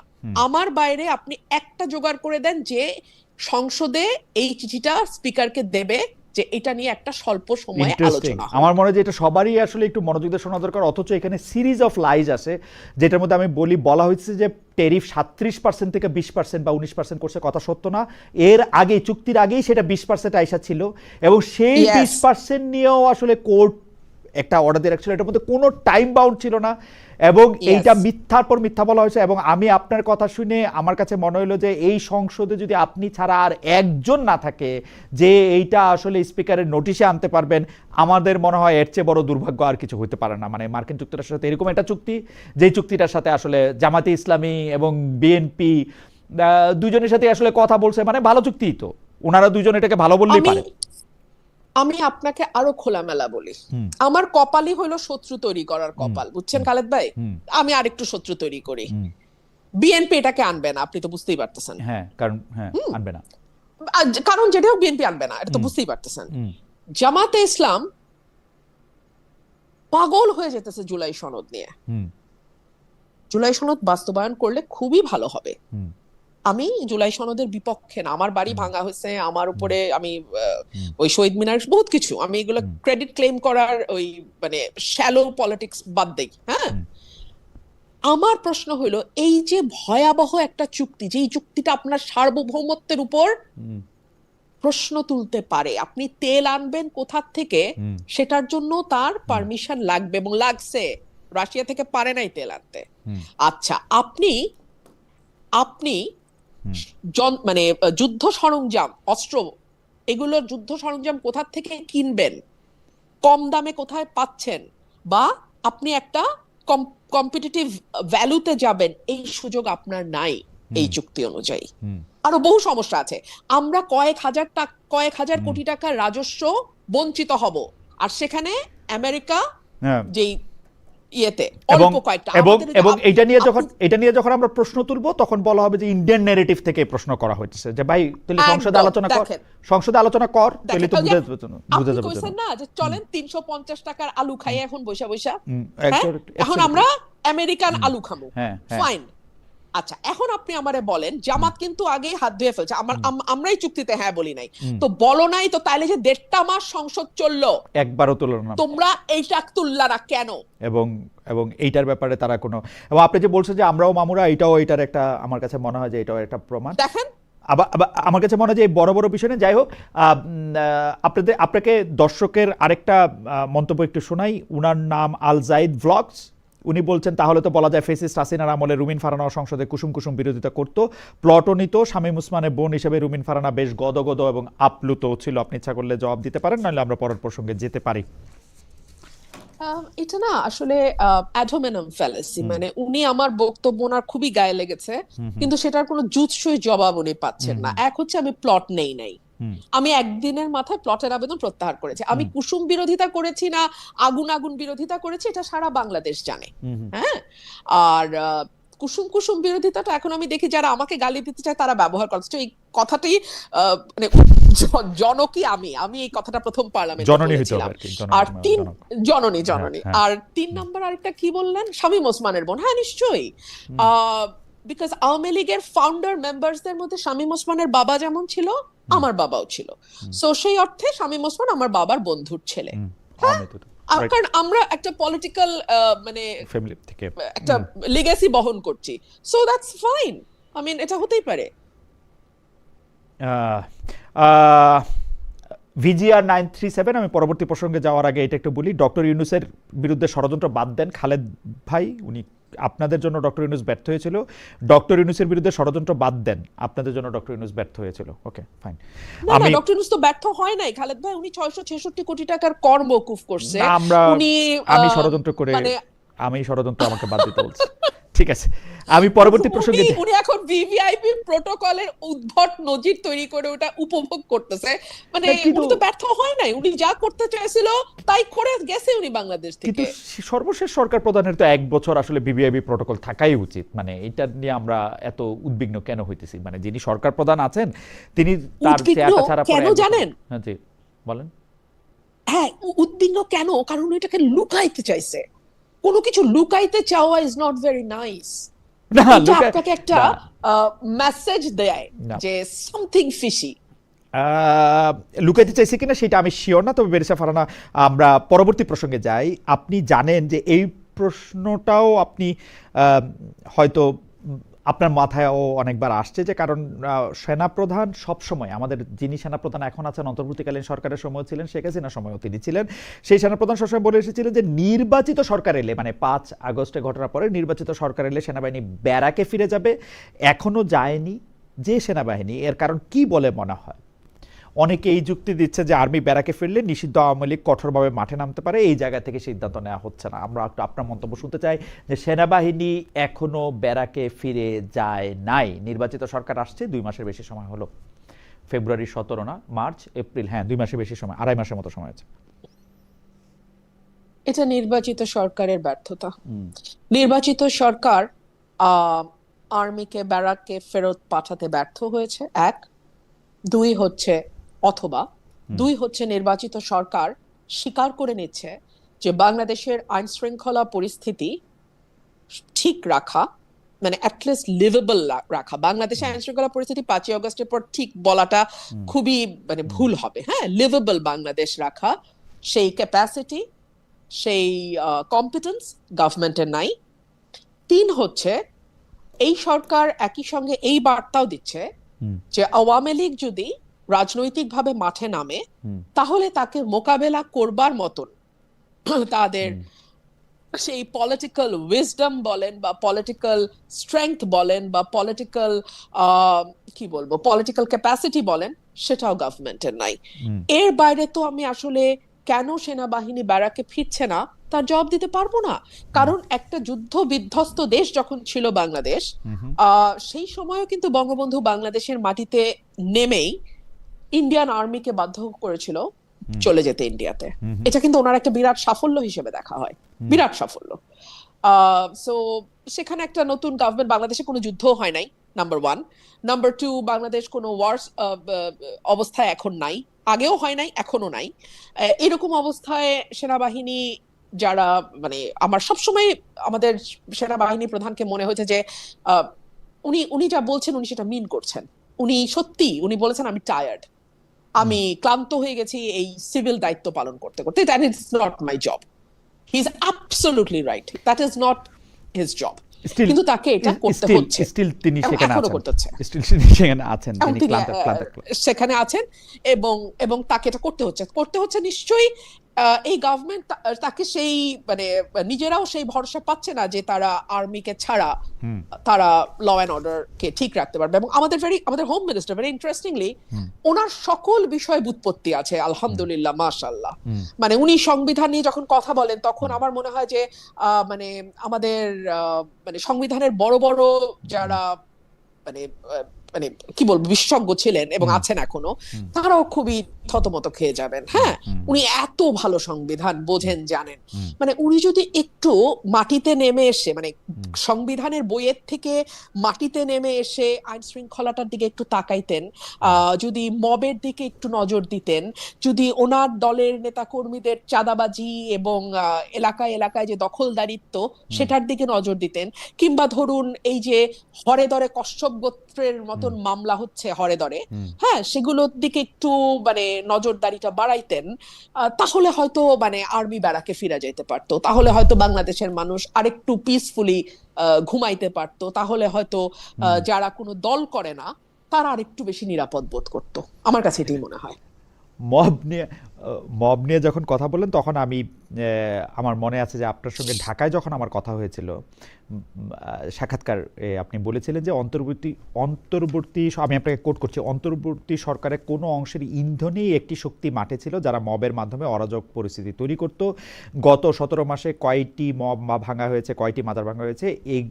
আমার বাইরে আপনি একটা জোগাড় করে দেন যে সংসদে এই চিঠিটা স্পিকারকে দেবে যে এটা নিয়ে একটা স্বল্প সময়ে আলোচনা হবে। আমার মনে হয় যে এটা সবারই আসলে একটু মনোযোগ দিয়ে শোনা দরকার। অথচ এখানে সিরিজ অফ লাইজ আছে, যেটার মধ্যে আমি বলা হয়েছে যে ট্যারিফ 37% থেকে 20% বা 19% করছে, কথা সত্য না। এর আগে, চুক্তির আগেই সেটা 20% আইসা ছিল, এবং সেই 20% নিয়েও আসলে কোর্ট একটা অর্ডার দিয়ে রাখছিল, এটার মধ্যে কোনো টাইম বাউন্ড ছিল না, এবং এইটা মিথ্যার পর মিথ্যা বলা হয়েছে। এবং আমি আপনার কথা শুনে আমার কাছে মনে হলো যে এই সংসদে যদি আপনি ছাড়া আর একজন না থাকে যে এইটা আসলে স্পিকারের নোটিশে আনতে পারবেন, আমাদের মনে হয় এর চেয়ে বড় দুর্ভাগ্য আর কিছু হতে পারে না। মানে মার্কিন যুক্তরাষ্ট্রের সাথে এরকম একটা চুক্তি, যেই চুক্তিটার সাথে আসলে জামাতে ইসলামী এবং বিএনপি দুজনের সাথে আসলে কথা বলছে, মানে ভালো চুক্তি, তো ওনারা দুজন এটাকে ভালো বললেই পারে। আমি আপনাকে আরো খোলামেলা বলি, আমার কপালই হলো শত্রু তৈরি করার কপাল, বুঝছেন খালেদ ভাই? আমি আরেকটু শত্রু তৈরি করি। বিএনপি এটাকে আনবে না, আপনি তো বুঝতেই পারতেছেন। হ্যাঁ, কারণ আনবে না, কারণ যেটাও বিএনপি আনবে না, এটা তো বুঝতেই পারতেছেন। জামাতে ইসলাম পাগল হয়ে যেতেছে জুলাই সনদ নিয়ে। জুলাই সনদ বাস্তবায়ন করলে খুবই ভালো হবে। আমি জুলাই সনদের বিপক্ষে না, আমার বাড়ি ভাঙা হয়েছে, আমার উপরে আমি ওই শহীদ মিনার বহুত কিছু, আমি এগুলো ক্রেডিট ক্লেম করার ওই মানে শ্যালো পলিটিক্স বাদ দেই। হ্যাঁ, আমার প্রশ্ন হলো এই যে ভয়াবহ একটা চুক্তি, যে চুক্তিটা আপনার সার্বভৌমত্বের উপর প্রশ্ন তুলতে পারে, আপনি তেল আনবেন কোথা থেকে সেটার জন্য তার পারমিশন লাগবে, এবং লাগছে, রাশিয়া থেকে পারে নাই তেল আনতে। আচ্ছা, আপনি মানে যুদ্ধ সরঞ্জাম, অস্ত্র, এগুলো যুদ্ধ সরঞ্জাম কোথা থেকে কিনবেন, কম দামে কোথায় পাচ্ছেন, বা আপনি একটা কম্পিটিটিভ ভ্যালুতে যাবেন, এই সুযোগ আপনার নাই এই চুক্তি অনুযায়ী। আরো বহু সমস্যা আছে, আমরা কয়েক হাজার কোটি টাকার রাজস্ব বঞ্চিত হব, আর সেখানে আমেরিকা যেই ইয়েতে অল্প কয়েকটা, এবং এটা নিয়ে যখন আমরা প্রশ্ন তুলবো তখন বলা হবে যে ইন্ডিয়ান ন্যারেটিভ থেকে প্রশ্ন করা হচ্ছে, যে ভাই তাহলে সংসদে আলোচনা কর, তাহলে তো বুঝে যাবে। কইছেন না যে চলেন 350 টাকার আলু খাই এখন বৈশা এখন আমরা আমেরিকান আলু খাবো, ফাইন। আচ্ছা, এখন আপনি আমারে বলেন, জামাত কিন্তু আগে হাত ধুয়ে ফেলছে, আমরাই চুক্তিতে হ্যাঁ বলি নাই, তো বলো নাই তো তাইলে যে 1.5 মাস সংসদ চললো, একবারও তুললো না, তোমরা এইটা তুললা না কেন? এবং এইটার ব্যাপারে তারা কোনো, এবং আপনি যে বলছেন যে আমরাও মামুরা, এটার একটা, আমার কাছে মনে হয় যে এটাও একটা প্রমাণ। দেখেন, আমার কাছে মনে হয় যে এই বড় বড় বিষয়, যাই হোক, আপনাকে দর্শকের আরেকটা মন্তব্য একটু শোনাই। উনার নাম আল জাইদ ভ্লগস। উনি বলছেন, তাহলে তো বলা যায় ফেসিস্ট হাসিনার আমলে রুমিন ফারহানা সংসদে কুসুম কুসুম বিরোধিতা করত, প্লটও নিত, শামীম উসমানের বোন হিসেবে রুমিন ফারহানা বেশ গদগদ এবং আপ্লুত ছিল। আপনি ইচ্ছা করলে জবাব দিতে পারেন, নাহলে আমরা পরের প্রসঙ্গে যেতে পারি। এটা না আসলে অ্যাডোমেনাম ফ্যালাসি, মানে উনি আমার বক্তব্য ওনার খুবই গায়ে লেগেছে, কিন্তু সেটার কোনো জুৎসই জবাব উনি পাচ্ছেন না। এক হচ্ছে আমি প্লট নাই, আমি একদিনের মাথায় প্লটের আবেদন প্রত্যাহার করেছি। আমি কুসুম বিরোধিতা করেছি না আগুন বিরোধিতা করেছি, এটা সারা বাংলাদেশ জানে। হ্যাঁ, আর কুসুম কুসুম বিরোধিতাটা এখন আমি দেখি যারা আমাকে গালি দিতে চায় তারা ব্যবহার করছে। এই কথাটাই মানে জনকই আমি এই কথাটা প্রথম পার্লামেন্টে বলেছিলাম। আর জননী আর 3 নাম্বার আরেকটা কি বললেন, শামীম ওসমানের বোন। হ্যাঁ নিশ্চয়ই, বিকজ আওয়ামী লীগের ফাউন্ডার মেম্বারসদের মধ্যে শামীম ওসমানের বাবা যেমন ছিল, আমার বাবাও ছিল। সো সেই অর্থে শামীম ওসমান আমার বাবার বন্ধুর ছেলে। কারণ আমরা একটা পলিটিক্যাল মানে ফ্যামিলি থেকে একটা লিগ্যাসি বহন করছি, so that's fine. I mean এটা হতেই পারে। VGR 937, আমি পরবর্তী প্রসঙ্গে যাওয়ার আগে এটা একটু বলি, ডক্টর ইউনূসের বিরুদ্ধে ষড়যন্ত্র বাদ দেন খালেদ ভাই, উনি আপনাদের জন্য ডক্টর ইউনূস ব্যর্থ হয়েছিল। ডক্টর ইউনূসের বিরুদ্ধে ষড়যন্ত্র বাদ দেন, আপনাদের জন্য ডক্টর ইউনূস ব্যর্থ হয়েছিল। Okay fine. আমি ডক্টর ইউনূস তো ব্যর্থ হয় নাই খালেদ ভাই, উনি 666 কোটি টাকার কর মওকুফ করছে। আমি ষড়যন্ত্র করে, আমি ষড়যন্ত্র আমাকে বাদ দিতে বলছি। ঠিক আছে, আমি পরবর্তী প্রসঙ্গে উনি এখন ভিভিআইপি প্রটোকলের উদ্ভট নজির তৈরি করে ওটা উপভোগ করতেছে। মানে উনি তো ব্যর্থ হয় নাই, উনি যা করতে চাইছিল তাই করে গেছে উনি বাংলাদেশ থেকে। কিন্তু সর্বশেষ সরকার প্রধানের তো 1 বছর আসলে ভিভিআইপি প্রটোকল থাকাই উচিত। মানে এটা নিয়ে আমরা এত উদ্বিগ্ন কেন হইতেছি? মানে যিনি সরকার প্রধান আছেন তিনি তার চেয়ারটা ছাড়া কেন জানেন? হ্যাঁ জি বলেন। হ্যাঁ উদ্বিগ্ন কেন? কারণ এটাকে লুকাইতে চাইছে। কোনো কিছু লুকাইতে চাওয়া ইজ নট ভেরি নাইস। আপনাকে একটা মেসেজ দেয় যে সামথিং ফিশি। লুকাইতে চাইছে কিনা সেটা আমি শিওর না, তবে বেরিসা ফারহানা আমরা পরবর্তী প্রসঙ্গে যাই। আপনি জানেন যে এই প্রশ্নটাও আপনি হয়তো আপনার মাথায়ও অনেকবার আসছে, যে কারণ সেনাপ্রধান সবসময়, আমাদের যিনি সেনাপ্রধান এখন আছেন, অন্তর্বর্তীকালীন সরকারের সময় ছিলেন, শেখ হাসিনার সময়ও তিনি ছিলেন, সেই সেনাপ্রধান সবসময় বলে এসেছিলেন যে নির্বাচিত সরকার এলে, মানে 5 আগস্টে ঘটনার পরে নির্বাচিত সরকার এলে সেনাবাহিনী ব্যারাকে ফিরে যাবে। এখনো যায়নি যে সেনাবাহিনী, এর কারণ কি বলে মনে হয়? অনেকে এই যুক্তি দিচ্ছে যে আর্মি ব্যারাকে ফিরলে নিষিদ্ধ আওয়ামী লীগ কঠোরভাবে মাঠে নামতে পারে, এই জায়গা থেকে সিদ্ধান্ত নেওয়া হচ্ছে না। আমরা একটু আপনার মন্তব্য শুনতে চাই যে সেনাবাহিনী এখনো ব্যারাকে ফিরে যায় নাই, নির্বাচিত সরকার আসছে, 2 মাসের বেশি সময় হলো, ফেব্রুয়ারি 17 না মার্চ এপ্রিল, হ্যাঁ 2 মাসের বেশি সময়, 2.5 মাসের মতো সময় আছে। এটা নির্বাচিত সরকারের ব্যর্থতা। নির্বাচিত সরকার আর্মিকে ব্যারাকে ফেরত পাঠাতে ব্যর্থ হয়েছে, 1। 2 হচ্ছে নির্বাচিত সরকার স্বীকার করে নিচ্ছে যে বাংলাদেশের আইন শৃঙ্খলা পরিস্থিতি ঠিক রাখা, মানে অ্যাটলিস্ট লিভেবল রাখা। বাংলাদেশের আইন শৃঙ্খলা পরিস্থিতি 5ই আগস্টের পর ঠিক বলাটা খুবই মানে ভুল হবে। হ্যাঁ, লিভেবল বাংলাদেশ রাখা, সেই ক্যাপাসিটি, সেই কম্পিটেন্স গভর্নমেন্টের নাই। 3 হচ্ছে এই সরকার একই সঙ্গে এই বার্তাও দিচ্ছে যে আওয়ামী লীগ যদি রাজনৈতিকভাবে মাঠে নামে তাহলে তাকে মোকাবেলা করবার মতন তাদের সেই পলিটিক্যাল উইজডম বলেন বা পলিটিক্যাল স্ট্রেংথ বলেন বা পলিটিক্যাল কি বলবো পলিটিক্যাল ক্যাপাসিটি বলেন, সেটাও গভর্নমেন্টের নাই। এর বাইরে তো আমি আসলে কেন সেনাবাহিনী ব্যারাকে ফিরছে না তার জবাব দিতে পারবো না। কারণ একটা যুদ্ধ বিধ্বস্ত দেশ যখন ছিল বাংলাদেশ, সেই সময়ও কিন্তু বঙ্গবন্ধু বাংলাদেশের মাটিতে নেমেই ইন্ডিয়ান আর্মিকে বাধ্য করেছিল চলে যেতে ইন্ডিয়াতে। এটা কিন্তু ওনার একটা বিরাট সাফল্য হিসেবে দেখা হয়, বিরাট সাফল্য। সো সেখানে একটা নতুন গভর্নমেন্ট, বাংলাদেশে কোনো যুদ্ধ হয় নাই, নাম্বার 1। নাম্বার 2, বাংলাদেশ কোনো ওয়ার অবস্থায় এখন নাই, আগেও হয় নাই, এখনো নাই। এরকম অবস্থায় সেনাবাহিনী যারা, মানে আমার সবসময় আমাদের সেনাবাহিনী প্রধানকে মনে হয়েছে যে উনি যা বলছেন উনি সেটা মিন করছেন। উনি বলেছেন আমি টায়ার্ড, আমি ক্লান্ত হয়ে গেছি এই সিভিল দায়িত্ব পালন করতে করতে। That is not my job. He is absolutely right, that is not his job. কিন্তু তাকে এটা করতে হচ্ছে, স্টিল তিনি সেখানে আছেন, তিনি সেখানে আছেন এবং তাকে এটা করতে হচ্ছে নিশ্চয়ই। এই গভর্নমেন্ট তাকে সেই মানে নিজেরাও সেই ভরসা পাচ্ছে না যে তারা আর্মিকে ছাড়া তারা ল অ্যান্ড অর্ডার কে ঠিক রাখতে পারবে। এবং আমাদের হোম মিনিস্টার ভেরি ইন্টারেস্টিংলি ওনার সকল বিষয় বুৎপত্তি আছে, আলহামদুলিল্লাহ, মাশাআল্লাহ। মানে উনি সংবিধান নিয়ে যখন কথা বলেন তখন আমার মনে হয় যে মানে আমাদের মানে সংবিধানের বড় বড় যারা মানে মানে কি বলবো বিশেষজ্ঞ ছিলেন এবং আছেন এখনো, তারাও খুবই থতমত খেয়ে যাবেন। হ্যাঁ, উনি এত ভালো সংবিধান বোঝেন, জানেন। মানে উনি যদি একটু মাটিতে নেমে এসে, মানে সংবিধানের বইয়ের থেকে মাটিতে নেমে এসে আইন শৃঙ্খলাটার দিকে একটু তাকাইতেন, যদি মবের দিকে একটু নজর দিতেন, যদি ওনার দলের নেতা কর্মীদের চাঁদাবাজি এবং এলাকায় এলাকায় যে দখলদারিত্ব সেটার দিকে নজর দিতেন, কিংবা ধরুন এই যে হরে দরে কশ্যপ গোত্রের মতন মামলা হচ্ছে হরে দরে, হ্যাঁ, সেগুলোর দিকে একটু মানে নজরদারিটা বাড়াইতেন, তাহলে হয়তো মানে আর্মি ব্যারাকে ফিরে যেতে পারতো, তাহলে হয়তো বাংলাদেশের মানুষ আরেকটু পিসফুলি ঘুমাইতে পারতো, তাহলে হয়তো যারা কোনো দল করে না তারা আরেকটু বেশি নিরাপদ বোধ করতো। আমার কাছে এটাই মনে হয়। মব নিয়ে যখন কথা বললেন তখন আমি আমার মনে আছে যে আপনার সঙ্গে ঢাকায় যখন আমার কথা হয়েছিল, সাক্ষাৎকার আপনি বলেছিলেন যে অন্তর্বর্তী আমি আপনাকে কোট করছি, অন্তর্বর্তী সরকারের কোনো অংশের ইন্ধনেই একটি শক্তি মাঠে ছিল যারা মবের মাধ্যমে অরাজক পরিস্থিতি তৈরি করত। গত 17 মাসে কয়টি মব ভাঙা হয়েছে, কয়টি মাজার ভাঙা হয়েছে, এই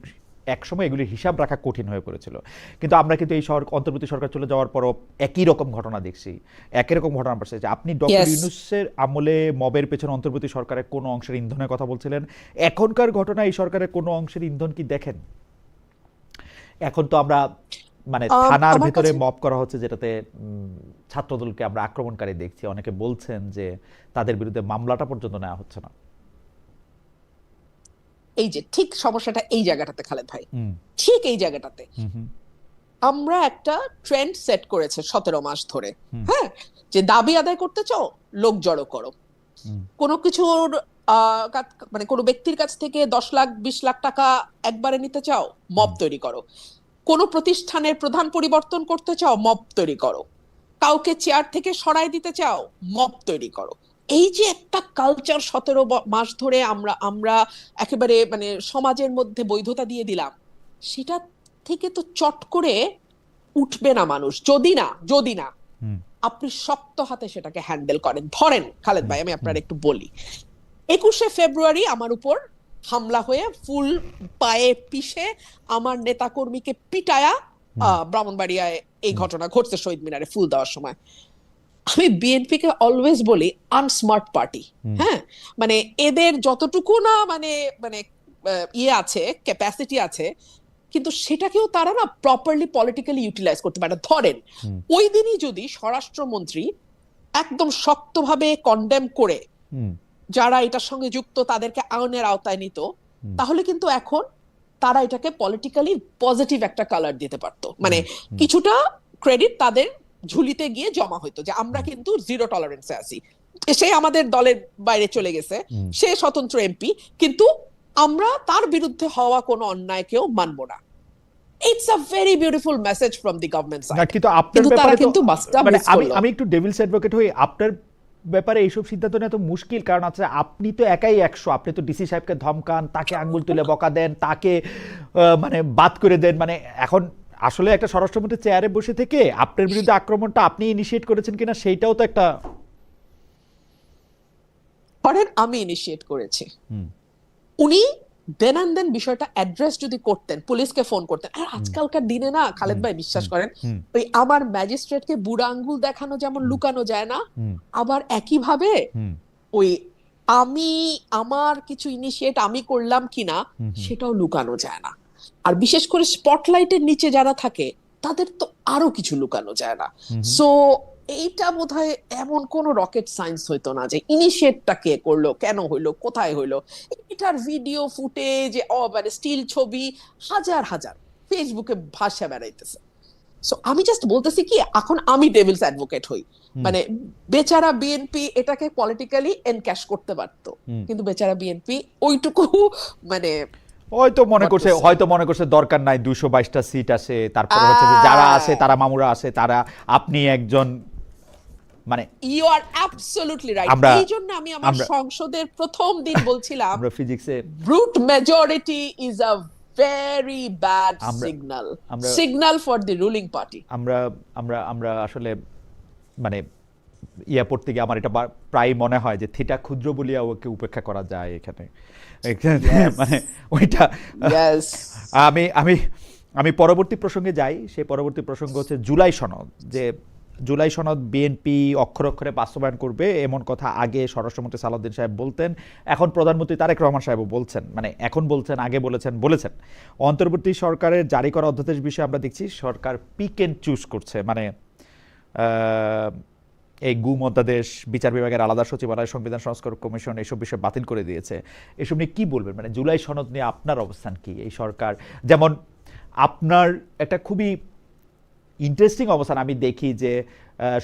একসময় এগুলির হিসাব রাখা কঠিন হয়ে পড়েছিল। কিন্তু আমরা কিন্তু এই অন্তর্বর্তী সরকার চলে যাওয়ার পরও একই রকম ঘটনা দেখছি, একই রকম ঘটনা পাচ্ছে। আপনি ডক্টর ইউনূসের আমলে মবের পেছনে অন্তর্বর্তী সরকারের কোনো অংশের ইন্ধনের কথা বলছিলেন, এখনকার ঘটনা এই সরকারের কোনো অংশের ইন্ধন কি দেখেন? এখন তো আমরা মানে থানার ভিতরে মব করা হচ্ছে, যেটাতে ছাত্রদলকে আমরা আক্রমণকারী দেখছি। অনেকে বলছেন যে তাদের বিরুদ্ধে মামলাটা পর্যন্ত নেওয়া হচ্ছে না। এই যে ঠিক সমস্যাটা এই জায়গাটাতে খালেদ ভাই, ঠিক এই জায়গাটাতে আমরা একটা ট্রেন্ড সেট করেছে 17 মাস ধরে, হ্যাঁ, যে দাবি আদায় করতে চাও লোক জড়ো করো, কোনো কিছুর মানে কোনো ব্যক্তির কাছ থেকে 10 লাখ 20 লাখ টাকা একবারে নিতে চাও, মব তৈরি করো, কোনো প্রতিষ্ঠানের প্রধান পরিবর্তন করতে চাও, মব তৈরি করো, কাউকে চেয়ার থেকে সরাই দিতে চাও, মব তৈরি করো। এই যে একটা কালচার 17 মাস ধরে আমরা একেবারে মানে সমাজের মধ্যে বৈধতা দিয়ে দিলাম, সেটা থেকে তো চট করে উঠবে না মানুষ, যদি না আপনি শক্ত হাতে সেটাকে হ্যান্ডেল করেন। ধরেন খালেদ ভাই, আমি আপনার একটু বলি, 21শে ফেব্রুয়ারি আমার উপর হামলা হয়ে ফুল পায়ে পিষে আমার নেতাকর্মীকে পিটায়া ব্রাহ্মণবাড়িয়ায় এই ঘটনা ঘটছে শহীদ মিনারে ফুল দেওয়ার সময়। আমি বিএনপি কে অলওয়েজ বলি আনস্মার্ট পার্টি। হ্যাঁ, মানে এদের যতটুকু না মানে মানে ইয়ে আছে, ক্যাপাসিটি আছে, কিন্তু সেটাকেও তারা না প্রপারলি পলিটিক্যালি ইউটিলাইজ করতে পারে। ধরেন ওই দিনই যদি স্বরাষ্ট্রমন্ত্রী একদম শক্তভাবে কন্ডেম করে যারা এটার সঙ্গে যুক্ত তাদেরকে আইনের আওতায় নিত, তাহলে কিন্তু এখন তারা এটাকে পলিটিক্যালি পজিটিভ একটা কালার দিতে পারতো, মানে কিছুটা ক্রেডিট তাদের ঝুলিতে গিয়ে জমা হইতো যে আমরা কিন্তু জিরো টলারেন্সে আছি, সে আমাদের দলের বাইরে চলে গেছে, সে স্বতন্ত্র এমপি, কিন্তু আমরা তার বিরুদ্ধে হওয়া কোনো অন্যায়কেও মানবো না। It's a very beautiful message from the government side. কিন্তু তারা কিন্তু মানে আমি একটু ডেভিলস অ্যাডভোকেট হই, আপনার ব্যাপারে এইসব সিদ্ধান্ত নেওয়া তো মুশকিল, কারণ আছে আপনি তো একাই 100, আপনি তো ডিসি সাহেবকে ধমকান, তাকে আঙ্গুল তুলে বকা দেন, তাকে মানে বাদ করে দেন। মানে এখন আসলে একটা স্বরাষ্ট্রমন্ত্রী চেয়ারে বসে থেকে আপনার বিরুদ্ধে আক্রমণটা আপনি ইনিশিয়েট করেছেন কিনা সেইটাও তো একটা, ধরেন আমি ইনিশিয়েট করেছি, উনি দেন অ্যান্ড দেন বিষয়টা অ্যাড্রেস যদি করতেন, পুলিশকে ফোন করতেন। আর আজকালকার দিনে না খালেদ ভাই, বিশ্বাস করেন, ওই আমার ম্যাজিস্ট্রেটকে বুড়া আঙ্গুল দেখানো যেমন লুকানো যায় না, আবার একইভাবে ওই আমি আমার কিছু ইনিশিয়েট আমি করলাম কিনা সেটাও লুকানো যায় না। আর বিশেষ করে স্পটলাইটের নিচে যারা থাকে তাদের তো আরো কিছু লুকানো যায় না। সো এইটা বোধহয় এমন কোন রকেট সায়েন্স হইতো না যে ইনিশিয়েটটা কে করলো, কেন হইলো, কোথায় হইলো। এটার ভিডিও ফুটেজ, মানে স্টিল ছবি হাজার হাজার ফেসবুকে ভাষা বেড়াইতেছে। সো আমি জাস্ট বলতেছি কি, এখন আমি ডেভিলস অ্যাডভোকেট হই, মানে বেচারা বিএনপি এটাকে পলিটিক্যালি এনক্যাশ করতে পারতো, কিন্তু বেচারা বিএনপি ওইটুকু মানে হয়তো মনে করছে দরকার নাই, 222টা সিট আছে, তারপরে হচ্ছে যে যারা আছে তারা মামুরা আছে, তারা আপনি একজন, মানে ইউ আর অ্যাবসলিউটলি রাইট। এই জন্য আমি আমার সংসদের প্রথম দিন বলছিলাম আমরা ফিজিক্সে brute majority is a very bad signal for the ruling party. আমরা আসলে মানে ইয়া পড়তে গিয়ে আমার এটা প্রায় মনে হয় যে থিটা ক্ষুদ্র বলিয়া ওকে উপেক্ষা করা যায় এখানে, মানে ওইটা আমি আমি পরবর্তী প্রসঙ্গে যাই। সেই পরবর্তী প্রসঙ্গ হচ্ছে জুলাই সনদ, যে জুলাই সনদ বিএনপি অক্ষরে অক্ষরে বাস্তবায়ন করবে এমন কথা আগে স্বরাষ্ট্রমন্ত্রী সালাউদ্দিন সাহেব বলতেন, এখন প্রধানমন্ত্রী তারেক রহমান সাহেবও বলছেন, মানে এখন বলছেন, আগে বলেছেন। অন্তর্বর্তী সরকারের জারি করা অধ্যাদেশ বিষয়ে আমরা দেখছি সরকার পিক এন্ড চুজ করছে, মানে এই গুম অধ্যাদেশ, বিচার বিভাগের আলাদা সচিবালয়, সংবিধান সংস্কার কমিশন এইসব বিষয় বাতিল করে দিয়েছে। এসব নিয়ে কি বলবেন, মানে জুলাই সনদ নিয়ে আপনার অবস্থান কি? এই সরকার যেমন আপনার একটা খুবই ইন্টারেস্টিং অবস্থান আমি দেখি যে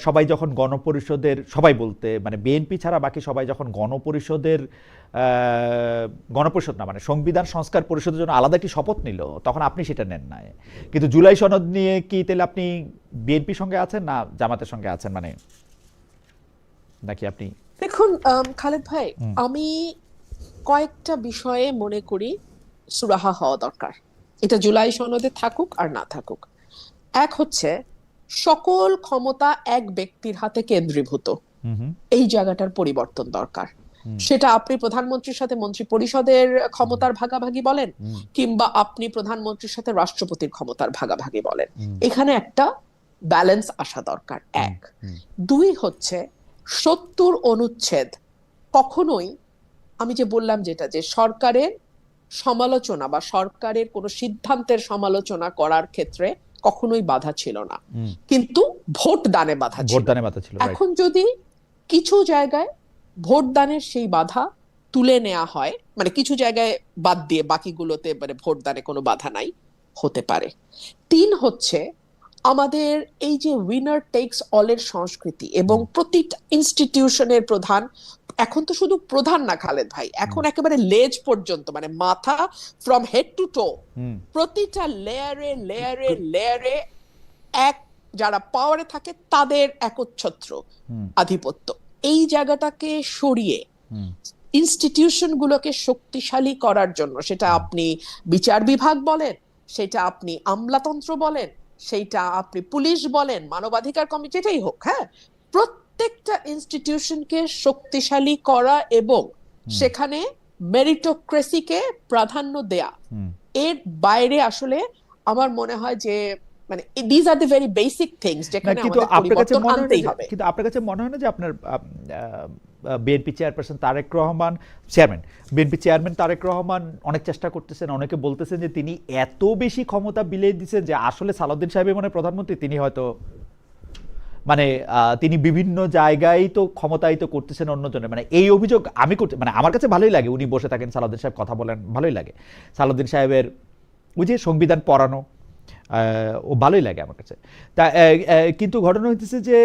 সবাই যখন গণপরিষদের, সবাই বলতে মানে বিএনপি ছাড়া বাকি সবাই যখন গণপরিষদ না মানে সংবিধান সংস্কার পরিষদের জন্য আলাদা একটি শপথ নিল, তখন আপনি সেটা নেন নাই। কিন্তু জুলাই সনদ নিয়ে কি তাহলে আপনি বিএনপির সঙ্গে আছেন না জামাতের সঙ্গে আছেন, মানে নাকি আপনি? দেখুন খালেদ ভাই, আমি কয়েকটা বিষয়ে মনে করি সুরাহা হওয়া দরকার, এটা জুলাই সনদে থাকুক আর না থাকুক। এক হচ্ছে সকল ক্ষমতা এক ব্যক্তির হাতে কেন্দ্রীভূত, এই জায়গাটার পরিবর্তন দরকার। সেটা আপনি প্রধানমন্ত্রীর সাথে মন্ত্রী পরিষদের ক্ষমতার ভাগাভাগি বলেন, কিংবা আপনি প্রধানমন্ত্রীর সাথে রাষ্ট্রপতির ক্ষমতার ভাগাভাগি বলেন, এখানে একটা ব্যালেন্স আসা দরকার। এক। দুই হচ্ছে ৭০ অনুচ্ছেদ কখনোই, আমি যে বললাম যেটা, যে সরকারের সমালোচনা বা সরকারের কোনো সিদ্ধান্তের সমালোচনা করার ক্ষেত্রে কখনোই বাধা ছিল না, কিন্তু ভোট দানে বাধা ছিল। এখন যদি কিছু জায়গায় ভোট দানের সেই বাধা তুলে নেওয়া হয়, মানে কিছু জায়গায় বাদ দিয়ে বাকিগুলোতে মানে ভোট দানে কোনো বাধা নাই, হতে পারে। তিন হচ্ছে আমাদের এই যে উইনার টেকস অল এর সংস্কৃতি, এবং প্রতিটা ইনস্টিটিউশনের প্রধান, এখন তো শুধু প্রধান না খালেদ ভাই, এখন একেবারে লেজ পর্যন্ত, মানে মাথা ফ্রম হেড টু টো, প্রতিটা লেয়ারে লেয়ারে লেয়ারে এক যারা পাওয়ারে থাকে তাদের একচ্ছত্র আধিপত্য। এই জায়গাটাকে সরিয়ে ইনস্টিটিউশন গুলোকে শক্তিশালী করার জন্য, সেটা আপনি বিচার বিভাগ বলেন, সেটা আপনি আমলাতন্ত্র বলেন, সেইটা আপনি পুলিশ বলেন, মানবাধিকার কমিটি, যেটাই হোক, হ্যাঁ, প্রত্যেকটা ইনস্টিটিউশনকে শক্তিশালী করা এবং সেখানে মেরিটোক্রেসিকে প্রাধান্য দেয়া, এর বাইরে আসলে আমার মনে হয় যে মানে this are the very basic things যেখানে আমাদের পরিবর্তন আনতেই হবে। কিন্তু আপনার কাছে মনে হয় না যে আপনার বিএনপি চেয়ারপারসন তারেক রহমান, বিএনপি চেয়ারম্যান তারেক রহমান অনেক চেষ্টা করতেছেন, অনেকে বলতেছেন যে তিনি এত বেশি ক্ষমতা বিলিয়ে দিচ্ছেন যে আসলে সালাউদ্দিন সাহেবের মনে প্রধানমন্ত্রী, তিনি হয়তো মানে তিনি বিভিন্ন জায়গায় তো ক্ষমতায়িত করতেছেন অন্যজনের, মানে এই অভিযোগ আমি করতে, মানে আমার কাছে ভালোই লাগে উনি বসে থাকেন, সালাউদ্দিন সাহেব কথা বলেন, ভালোই লাগে। সালাউদ্দিন সাহেবের ওই যে সংবিধান পড়ানো, ও ভালোই লাগে আমার কাছে। তা কিন্তু ঘটনা হইতেছে যে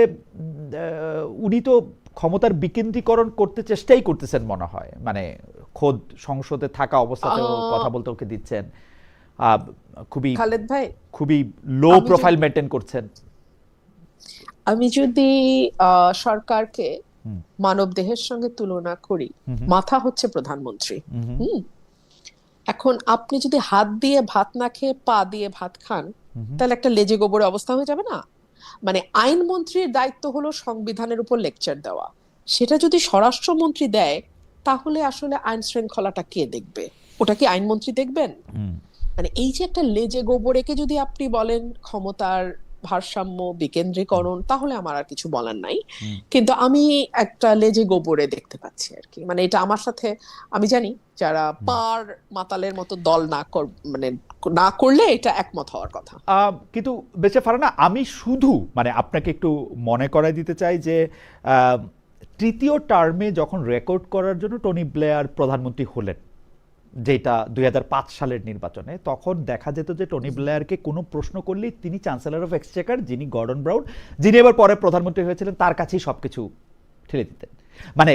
উনি তো ক্ষমতার বিকেন্দ্রীকরণ করতে চেষ্টাই করতেছেন মনে হয়, মানে খোদ সংসদে থাকা অবস্থাতেও কথা বলতে ওকে দিচ্ছেন, খুবই খালেদ ভাই খুবই লো প্রোফাইল মেনটেন করছেন। আমি যদি সরকারকে মানব দেহের সঙ্গে তুলনা করি, মাথা হচ্ছে প্রধানমন্ত্রী। এখন আপনি যদি হাত দিয়ে ভাত না খেয়ে পা দিয়ে ভাত খান, তাহলে একটা লেজে গোবরে অবস্থা হয়ে যাবে না? মানে আইনমন্ত্রীর দায়িত্ব হলো সংবিধানের উপর লেকচার দেওয়া, সেটা যদি স্বরাষ্ট্রমন্ত্রী দেয় তাহলে আসলে আইন শৃঙ্খলাটা কে দেখবে? ওটা কি আইনমন্ত্রী দেখবেন? মানে এই যে একটা লেজে গোবরেকে যদি আপনি বলেন ক্ষমতার ভারসাম্য বিকেন্দ্রীকরণ, তাহলে আমার আর কিছু বলার নাই। কিন্তু আমি একটা লেজে গোবরে দেখতে পাচ্ছি আর কি, মানে এটা আমার সাথে, আমি জানি যারা পার মাতালের মতো দল মানে না করলে এটা একমত হওয়ার কথা। কিন্তু বেঁচে ফারানা, আমি শুধু মানে আপনাকে একটু মনে করাই দিতে চাই যে তৃতীয় টার্মে যখন রেকর্ড করার জন্য টনি ব্লেয়ার প্রধানমন্ত্রী হলেন, যেটা 2005 সালের নির্বাচনে, তখন দেখা যেত যে টনি ব্লেয়ারকে কোনো প্রশ্ন করলেই তিনি চ্যান্সেলর অফ এক্সচেকার, যিনি গর্ডন ব্রাউন, যিনি এবার পরে প্রধানমন্ত্রী হয়েছিলেন, তার কাছেই সবকিছু ঠেলে দিতেন। মানে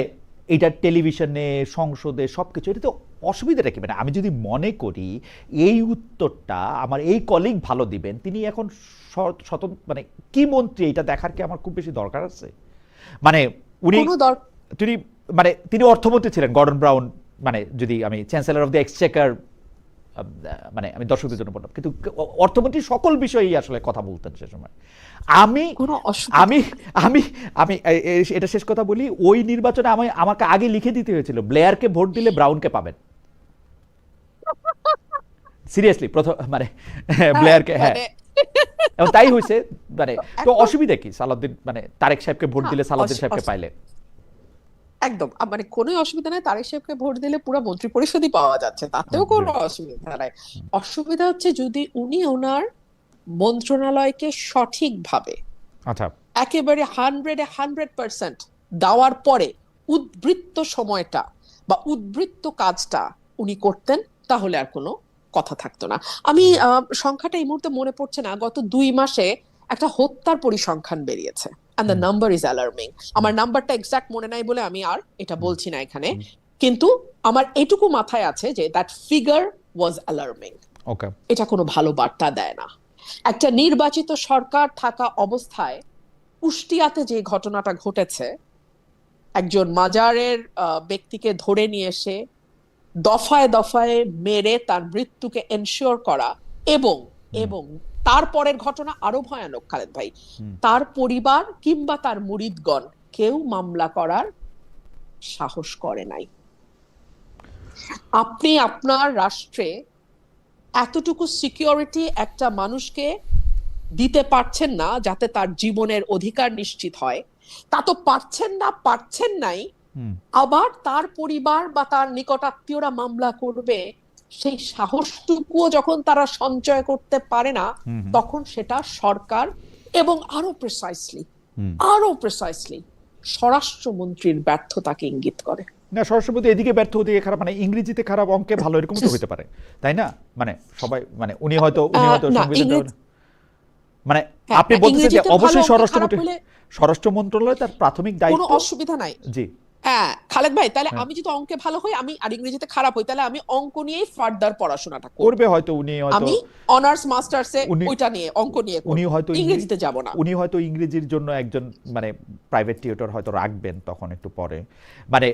এটা টেলিভিশনে, সংসদে, সবকিছু, এটা তো অসুবিধাটা কি? মানে আমি যদি মনে করি এই উত্তরটা আমার এই কলিগ ভালো দিবেন, তিনি এখন স্বতন্ত্র মানে কি মন্ত্রী, এটা দেখার কি আমার খুব বেশি দরকার আছে? মানে তিনি অর্থমন্ত্রী ছিলেন গর্ডন ব্রাউন, মানে যদি আমি চ্যান্সেলর অফ দ্য এক্সচেকার, মানে আমি দর্শকদের জন্য বললাম, কিন্তু অর্থমন্ত্রী সকল বিষয়েই আসলে কথা বলতেন সে সময়। আমি আমি আমি আমি এটা শেষ কথা বলি, ওই নির্বাচনে আমাকে আগে লিখে দিতে হয়েছিল ব্লেয়ারকে ভোট দিলে ব্রাউনকে পাবেন। সিরিয়াসলি প্রথম মানে ব্লেয়ারকে, হ্যাঁ, মানে এবং তাই হয়েছে। মানে তো একদম অসুবিধা কি সালাউদ্দিন, মানে তারেক সাহেবকে ভোট দিলে সালাউদ্দিন সাহেবকে পাইলে? একদম মানে কোনো অসুবিধা নাই, তারেক সাহেবকে ভোট দিলে পুরো মন্ত্রী পরিষদই পাওয়া যাচ্ছে, তাতেও কোনো অসুবিধা নাই। অসুবিধা হচ্ছে যদি উনি ওনার মন্ত্রণালয়কে সঠিকভাবে আচ্ছা, একেবারে 100% দেওয়ার পরে উদ্বৃত্ত সময়টা বা উদ্বৃত্ত কাজটা উনি করতেন, তাহলে আর কোনো কথা থাকতো না। আমি সংখ্যাটা এই মুহূর্তে মনে পড়ছে না, গত 2 মাসে একটা হত্যার পরিসংখ্যান বেরিয়েছে, and the number is alarming. আমার নাম্বারটা এক্সাক্ট মনে নাই বলে আমি আর এটা বলছি না এখানে, কিন্তু আমার এটুকু মাথায় আছে যে দ্যাট ফিগার ওয়াজ অ্যালার্মিং। ওকে, এটা কোনো ভালো বার্তা দেয় না। একটা নির্বাচিত সরকার থাকা অবস্থায় কুষ্টিয়াতে যে ঘটনাটা ঘটেছে, একজন মাজারের ব্যক্তিকে ধরে নিয়ে এসে দফায় দফায় মেরে তার মৃত্যুকে এনশিওর করা, এবং এবং তারপরের ঘটনা আরো ভয়ানক খালেদ ভাই, তার পরিবার কিংবা তার মুরিদগণ কেউ মামলা করার সাহস করে নাই। আপনি আপনার রাষ্ট্রে এতটুকু সিকিউরিটি একটা মানুষকে দিতে পারছেন না যাতে তার জীবনের অধিকার নিশ্চিত হয়, তা তো পারছেন নাই, আবার তার পরিবার বা তার নিকটাত্মীয়রা মামলা করবে, সেই সাহসটুকুও যখন তারা সঞ্চয় করতে পারে না, তখন সেটা সরকার এবং আরো প্রিসাইসলি স্বরাষ্ট্রমন্ত্রীর ব্যর্থতাকে ইঙ্গিত করে। না, স্বরাষ্ট্রমন্ত্রী এদিকে ব্যর্থ, ওদিকে খারাপ, মানে ইংরেজিতে খারাপ, অঙ্কে ভালো, এরকম তো হতে পারে, তাই না? মানে সবাই, মানে উনি হয়তো সংবিধান, মানে আপনি বলতেছেন যে অবশ্যই স্বরাষ্ট্র মন্ত্রণালয় তার প্রাথমিক দায়িত্ব, কোনো অসুবিধা নাই। জি হ্যাঁ খালেদ ভাই, তাহলে আমি যদি অঙ্কে ভালো হই, আমি আর ইংরেজিতে খারাপ হই, তাহলে আমি অঙ্ক নিয়েই ফার্দার পড়াশোনাটা করবে হয়তো উনি, হয়তো আমি অনার্স মাস্টার্সে ওইটা নিয়ে অঙ্ক নিয়ে উনি হয়তো ইংরেজিতে যাব না। উনি হয়তো ইংরেজির জন্য একজন মানে প্রাইভেট টিউটর হয়তো রাখবেন তখন একটু পরে, মানে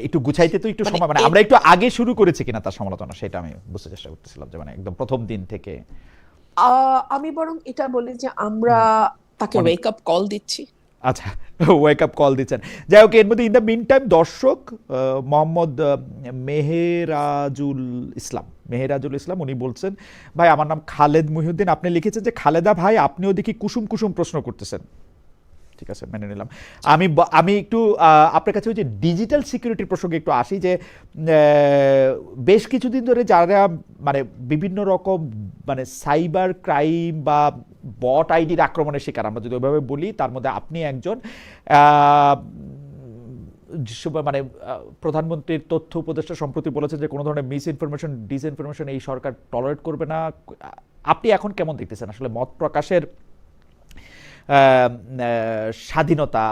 একটু গুছাইতে তো একটু সময়, মানে আমরা একটু আগে শুরু করেছি কিনা তার সমালোচনা, সেটা আমি বুঝতে চেষ্টা করতেছিলাম, যে মানে একদম প্রথম দিন থেকে। আমি বরং এটা বলি যে আমরা তাকে ওয়েক আপ কল দিচ্ছি। আচ্ছা, ওয়েক আপ কল দিচ্ছেন। যাই হোক, এর মধ্যে ইন দ্য মিন টাইম দর্শক মোহাম্মদ মেহেরাজুল ইসলাম উনি বলছেন, ভাই আমার নাম খালেদ মহিউদ্দিন, আপনি লিখেছেন যে খালেদা ভাই আপনিও দেখি কুসুম কুসুম প্রশ্ন করতেছেন। ঠিক আছে, মেনে নিলাম। আমি একটু আপনার কাছে ওই যে ডিজিটাল সিকিউরিটির প্রসঙ্গে একটু আসি, যে বেশ কিছুদিন ধরে যারা মানে বিভিন্ন রকম মানে সাইবার ক্রাইম বা বট আইডির আক্রমণের শিকার, আমরা যদি ওইভাবে বলি, তার মধ্যে আপনি একজন, মানে প্রধানমন্ত্রীর তথ্য উপদেষ্টা সম্প্রতি বলেছেন যে কোনো ধরনের মিসইনফরমেশন, ডিসইনফরমেশন এই সরকার টলারেট করবে না। আপনি এখন কেমন দেখতেছেন আসলে মত প্রকাশের স্বাধীনতা,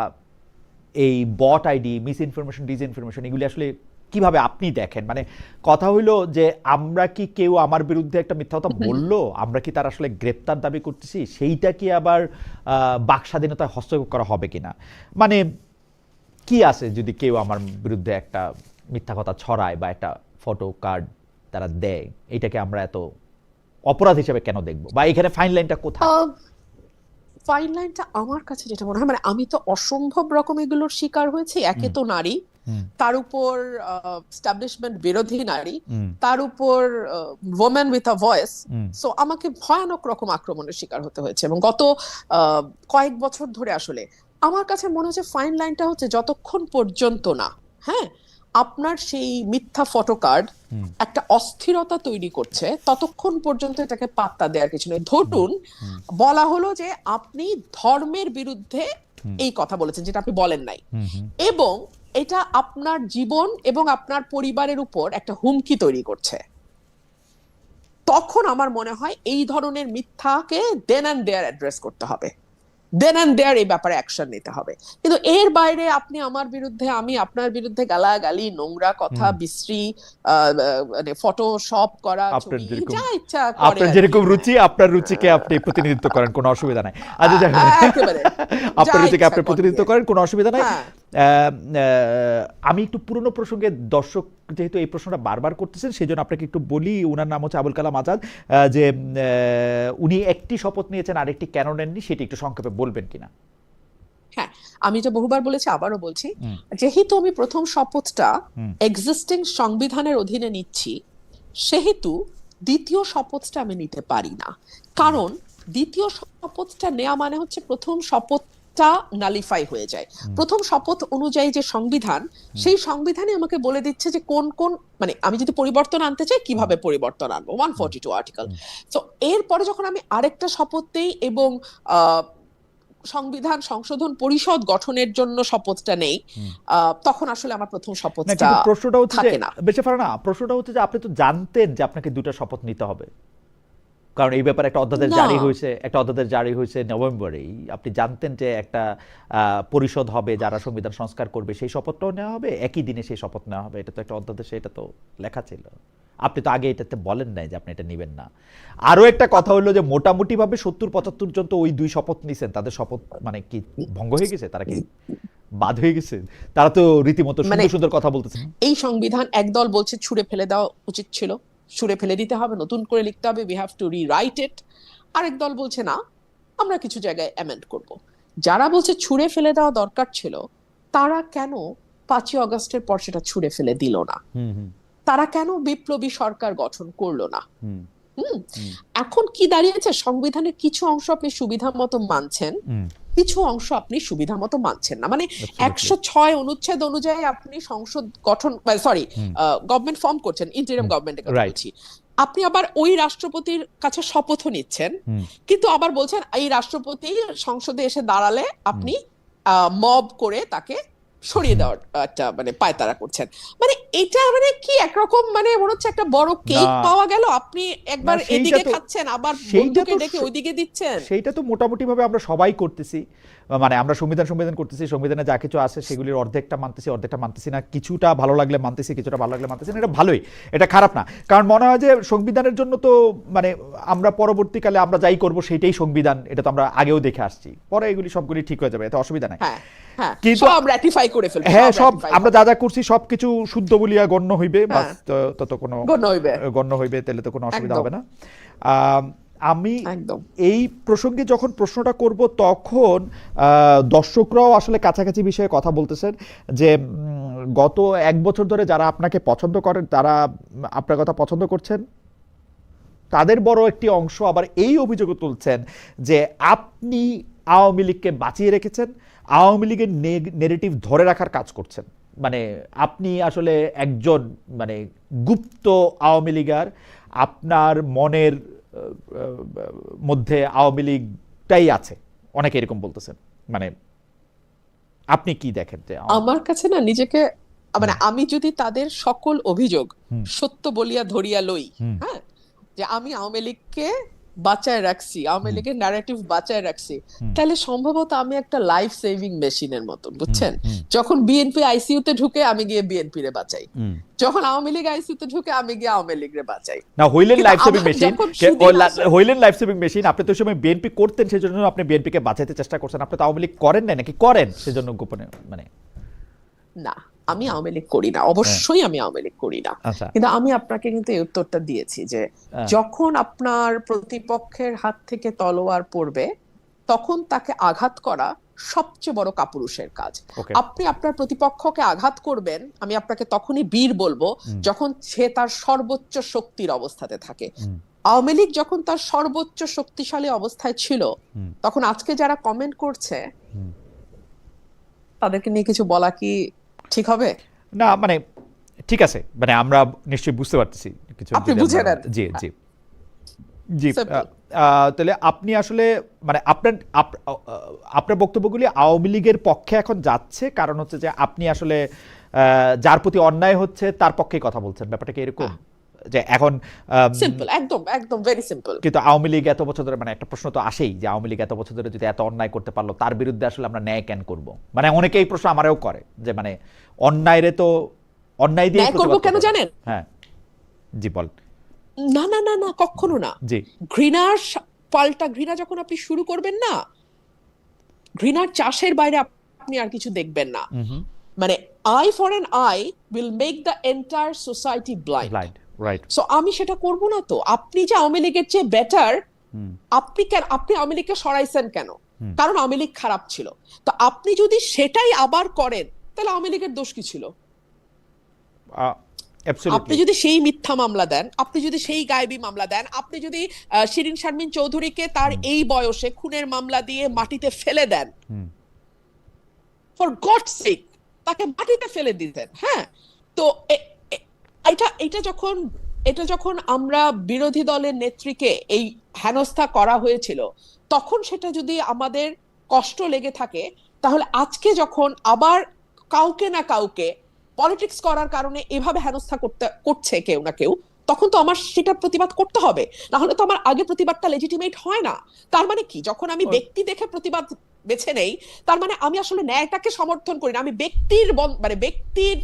এই বট আইডি, মিসইনফরমেশন, ডিসইনফরমেশন, এগুলি আসলে কিভাবে আপনি দেখেন? মানে কথা হইলো যে আমরা কি কেউ আমার বিরুদ্ধে একটা মিথ্যা কথা বললো, আমরা কি তার আসলে গ্রেপ্তার দাবি করতেছি, সেইটা কি আবার বাক স্বাধীনতায় হস্তক্ষেপ করা হবে কিনা? মানে কি আছে যদি কেউ আমার বিরুদ্ধে একটা মিথ্যা কথা ছড়ায় বা একটা ফটো কার্ড তারা দেয়, এটাকে আমরা এত অপরাধ হিসেবে কেন দেখবো, বা এখানে ফাইন লাইনটা কোথায়? ফাইন লাইনটা আমার কাছে যেটা মনে হয়, মানে আমি তো অসম্ভব রকম এগুলোর শিকার হয়েছি। একে তো নারী, তার উপর এস্টাবলিশমেন্ট বিরোধী নারী, তার উপর women with a voice, so আমাকে ভয়ানক রকম আক্রমণের শিকার হতে হয়েছে, এবং গত কয়েক বছর ধরে আসলে আমার কাছে মনে হচ্ছে ফাইন লাইনটা হচ্ছে যতক্ষণ পর্যন্ত না, হ্যাঁ, আপনার সেই মিথ্যা ফটো কার্ড একটা অস্থিরতা তৈরি করছে, ততক্ষণ পর্যন্ত এটাকে পাত্তা দেওয়ার কিছু নেই। ধরুন বলা হলো যে আপনি ধর্মের বিরুদ্ধে এই কথা বলেছেন, যেটা আপনি বলেন নাই, এবং এটা আপনার জীবন এবং আপনার পরিবারের উপর একটা হুমকি তৈরি করছে, তখন আমার মনে হয় এই ধরনের মিথ্যাকে দেন অ্যান্ড দেয়ার অ্যাড্রেস করতে হবে, দেন অ্যান্ড দেয়ার এই ব্যাপারে অ্যাকশন নিতে হবে। কিন্তু এর বাইরে আপনি আমার বিরুদ্ধে, আমি আপনার বিরুদ্ধে গালাগালি, নোংরা কথা, বিশ্রী মানে ফটোশপ করা, যা ইচ্ছা আপনার যেরকম রুচি, আপনার রুচিকে আপনি প্রতিনিধিত্ব করেন, কোনো অসুবিধা নাই। আচ্ছা, একেবারে আপনার রুচিকে আপনি প্রতিনিধিত্ব করেন, কোনো অসুবিধা নাই। আমি একটু পুরনো প্রসঙ্গে, দর্শক যেহেতু এই প্রশ্নটা বারবার করতেছেন, সেই জন্য আপনাকে একটু বলি। উনার নাম হচ্ছে আবুল কালাম আজাদ, যে উনি একটি শপথ নিয়েছেন, আরেকটি কেন নেননি, সেটি একটু সংক্ষেপে বলবেন কিনা? হ্যাঁ, আমি তো বহুবার বলেছি, আবারও বলছি, যেহেতু আমি প্রথম শপথটা এক্সিস্টিং সংবিধানের অধীনে নিচ্ছি, সেহেতু দ্বিতীয় শপথটা আমি নিতে পারি না, কারণ দ্বিতীয় শপথটা নেওয়া মানে হচ্ছে প্রথম শপথটা নালিফাই হয়ে যায়। প্রথম শপথ অনুযায়ী যে সংবিধান, সেই সংবিধানে আমাকে বলে দিচ্ছে যে কোন কোন, মানে আমি যদি পরিবর্তন আনতে চাই কিভাবে পরিবর্তন আনবো, 142 আর্টিকেল। তো এরপরে যখন আমি আরেকটা শপথ নেই এবং সংবিধান সংশোধন পরিষদ গঠনের জন্য শপথটা নেই, তখন আসলে আমার প্রথম শপথটা প্রশ্নটা হচ্ছে থাকে না। বেঁচে ফেরা না, প্রশ্নটা হচ্ছে যে আপনি তো জানতেন যে আপনাকে দুটো শপথ নিতে হবে, কারণ এই ব্যাপারে একটা অধ্যাদেশ জারি হয়েছে নভেম্বরেই। আপনি জানতেন যে একটা পরিষদ হবে যারা সংবিধান সংস্কার করবে, সেই শপথটাও নেওয়া হবে, একই দিনে সেই শপথ নেওয়া হবে। এটা তো একটা অধ্যাদেশে, এটা তো লেখা ছিল। আপনি তো আগে এটাতে বলেন নাই যে আপনি এটা নেবেন না। আরো একটা কথা হলো যে মোটামুটি ভাবে 70-75 জন তো ওই দুই শপথ নিছেন, তাদের শপথ মানে কি ভঙ্গ হয়ে গেছে? তারা কি বাদ হয়ে গেছে? তারা তো রীতিমতো সুন্দর সুন্দর কথা বলতেছে। এই সংবিধান একদল বলছে ছুঁড়ে ফেলে দেওয়া উচিত ছিল, ছুঁড়ে ফেলে দিতে হবে, নতুন করে লিখতে হবে, উই হ্যাভ টু রিরাইট ইট। আরেক দল বলছে না, আমরা কিছু জায়গায় অ্যামেন্ড করব। যারা বলছে ছুঁড়ে ফেলে দেওয়া দরকার ছিল, তারা কেন 5ই আগস্টের পর সেটা ছুঁড়ে ফেলে দিল না? তারা কেন বিপ্লবী সরকার গঠন করলো না? এখন কি দাঁড়িয়েছে, সংবিধানের কিছু অংশ আপনি সুবিধা মতো মানছেন, কিছু অংশ আপনি সুবিধা মতো মানছেন না। মানে 106 অনুচ্ছেদ অনুযায়ী আপনি সংসদ গঠন, সরি, গভর্নমেন্ট ফর্ম করছেন, ইন্টারিম গভর্নমেন্টের কথা বলছি। আপনি আবার ওই রাষ্ট্রপতির কাছে শপথ নিচ্ছেন, কিন্তু আবার বলছেন এই রাষ্ট্রপতি সংসদে এসে দাঁড়ালে আপনি মব করে তাকে সরিয়ে দেওয়ার একটা মানে পায়তারা করছেন। মানে এটা মানে কি একরকম, মানে মনে হচ্ছে একটা বড় কেক পাওয়া গেল, আপনি একবার এদিকে খাচ্ছেন আবার বন্ধুকে ডেকে ওইদিকে দিচ্ছেন। সেইটা তো মোটামুটি ভাবে আমরা সবাই করতেছি, মানে আমরা সংবিধান করতেছি, সংবিধানে যা কিছু আছে সেগুলির অর্ধেকটা মানতেছি না, কিছুটা ভালো লাগলে মানতেছি, কিছুটা ভালো লাগলে মানতেছি না। এটা ভালোই, এটা খারাপ না, কারণ মনে হয় যে সংবিধানের জন্য তো মানে আমরা পরবর্তীকালে আমরা যাই করব সেইটাই সংবিধান, এটা তো আমরা আগেও দেখে আসছি, পরে এগুলি সবগুলি ঠিক হয়ে যাবে, এতে অসুবিধা নাই। কিন্তু সব রাটিফাই করে ফেলবো, হ্যাঁ, সব আমরা যা যা করছি সবকিছু শুদ্ধ বলিয়া গণ্য হইবে, বাস তত কোনো গণ্য হইবে, তাহলে তো কোনো অসুবিধা হবে না। আমি এই প্রসঙ্গে যখন প্রশ্নটা করব তখন দর্শকরাও আসলে কাছাকাছি বিষয়ে কথা বলতেছেন যে গত 1 বছর ধরে যারা আপনাকে পছন্দ করেন, তারা আপনার কথা পছন্দ করছেন, তাদের বড় একটি অংশ আবার এই অভিযোগ তুলছেন যে আপনি আওয়ামী লীগকে বাঁচিয়ে রেখেছেন, আওয়ামী লীগের নেগেটিভ ধরে রাখার কাজ করছেন। মানে আপনি আসলে একজন মানে গুপ্ত আওয়ামী লীগার, আপনার মনের মধ্যে আওয়ামী লীগটাই আছে, অনেকে এরকম বলতেছেন। মানে আপনি কি দেখেন? যে আমার কাছে না নিজেকে, মানে আমি যদি তাদের সকল অভিযোগ সত্য বলিয়া ধরিয়া লই, হ্যাঁ, যে আমি আওয়ামী লীগকে বাঁচায় রাখছি, আওয়ামী লীগের ন্যারেটিভ বাঁচায় রাখছি, তাহলে সম্ভবত আমি একটা লাইফ সেভিং মেশিনের মতো, বুঝছেন? যখন বিএনপি আইসিইউতে ঢুকে আমি গিয়ে বিএনপি রে বাঁচাই, যখন আওয়ামী লীগ আইসিইউতে ঢুকে আমি গিয়ে আওয়ামী লীগ রে বাঁচাই। না, হইলেন লাইফ সেভিং মেশিন, হইলেন লাইফ সেভিং মেশিন। আপনি তো সময় বিএনপি করতেন, সেজন্য আপনি বিএনপি কে বাঁচাইতে চেষ্টা করছেন। আপনি তো আওয়ামী লীগ করেন না, নাকি করেন সেজন্য গোপনে? মানে না, আমি আওয়ামী লীগ করি না, অবশ্যই আমি আওয়ামী লীগ করি না। কিন্তু আমি আপনাকে কিন্তু এই উত্তরটা দিয়েছি যে যখন আপনার প্রতিপক্ষের হাত থেকে তলোয়ার পড়বে, তখন তাকে আঘাত করা সবচেয়ে বড় কাপুরুষের কাজ। আপনি আপনার প্রতিপক্ষকে আঘাত করবেন, আমি আপনাকে তখনই বীর বলবো যখন সে তার সর্বোচ্চ শক্তির অবস্থাতে থাকে। আওয়ামী লীগ যখন তার সর্বোচ্চ শক্তিশালী অবস্থায় ছিল, তখন আজকে যারা কমেন্ট করছে তাদেরকে নিয়ে কিছু বলা কি ঠিক হবে? না, মানে ঠিক আছে, মানে আমরা নিশ্চয়ই বুঝতে পারতেছি কিছু, আপনি বুঝে নেন। জি জি জি। তাহলে আপনি আসলে মানে আপনার বক্তব্যগুলি আওয়ামী লীগের পক্ষে এখন যাচ্ছে, কারণ হচ্ছে যে আপনি আসলে যার প্রতি অন্যায় হচ্ছে তার পক্ষেই কথা বলছেন, ব্যাপারটা কি এরকম? যে এখন সিম্পল, একদম একদম ভেরি সিম্পল। কিন্তু আওয়ামী লীগ এত বছর ধরে, মানে একটা প্রশ্ন তো আসেই যে আওয়ামী লীগ এত বছর ধরে যদি এত অন্যায় করতে পারলো, তার বিরুদ্ধে আসলে আমরা ন্যায় কেন করব? মানে অনেকে এই প্রশ্ন আমারও করে যে মানে অন্যায়রে তো অন্যায় দিয়ে করব কেন জানেন? হ্যাঁ, জি বল। না না না না, কখনো না। জি, ঘৃণার পাল্টা ঘৃণা যখন আপনি শুরু করবেন না, ঘৃণার চাষের বাইরে আপনি আর কিছু দেখবেন না। মানে I for an I will make the entire society blind. Right. So আমি সেটা করব না। তো আপনি যে আওয়ামী লীগের চেয়ে বেটার, আপনি আওয়ামী লীগকে সরাইছেন কেন? কারণ আওয়ামী লীগ খারাপ ছিল। তো আপনি যদি সেটাই আবার করেন, তাহলে আওয়ামী লীগের দোষ কি ছিল? আপনি অ্যাবসলিউটলি। যদি সেই মিথ্যা মামলা দেন, আপনি যদি সেই গায়েবী মামলা দেন, আপনি যদি শিরিন শারমিন চৌধুরীকে তার এই বয়সে খুনের মামলা দিয়ে মাটিতে ফেলে দেন, ফর গড সেক তাকে মাটিতে ফেলে দিতেন, হ্যাঁ, তো এটা যখন আমরা বিরোধী দলের নেত্রীকে এই হেনস্থা করা হয়েছিল, তখন সেটা যদি আমাদের কষ্ট লেগে থাকে, তাহলে আজকে যখন আবার কাউকে না কাউকে পলিটিক্স করার কারণে এভাবে হেনস্থা করছে কেউ না কেউ, তখন তো আমার সেটা প্রতিবাদ করতে হবে, না হলে তো আমার আগে প্রতিবাদটা লেজিটিমেট হয় না। তার মানে কি, যখন আমি ব্যক্তি দেখে প্রতিবাদ বেছে নেই, তার মানে আমি আসলে ন্যায়টাকে সমর্থন করি না, আমি ব্যক্তির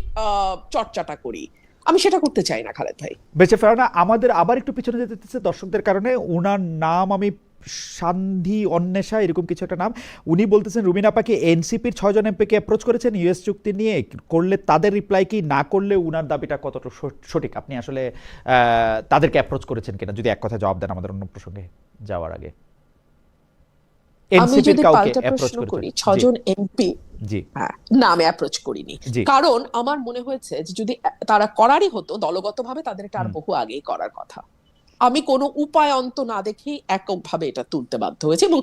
চর্চাটা করি। আমি সেটা করতে চাই না খালেদ ভাই। বেঁচে ফেরা না, আমাদের আবার একটু পিছনে যেতে হচ্ছে দর্শকদের কারণে। উনার নাম আমি সান্ধি অন্বেষা এরকম কিছু একটা নাম। উনি বলতেছেন রুমিন আপাকে এনসিপির 6 জন এমপিকে অ্যাপ্রোচ করেছেন ইউএস চুক্তি নিয়ে, করলে তাদের রিপ্লাই কি, না করলে উনার দাবিটা কতটা সঠিক, আপনি আসলে তাদেরকে অ্যাপ্রোচ করেছেন কিনা, যদি এক কথা জবাব দেন আমাদের অন্য প্রসঙ্গে যাওয়ার আগে। আমি যদি পাল্টা প্রশ্ন করি, 6 জন এমপি, জি না আমি অ্যাপ্রোচ করিনি, কারণ আমার মনে হয়েছে যে যদি তারা করারই হতো দলগতভাবে, তাদের এটা আর বহু আগেই করার কথা। আমি কোনো উপায় অন্ত না দেখেই এককভাবে এটা তুলতে বাধ্য হয়েছে, এবং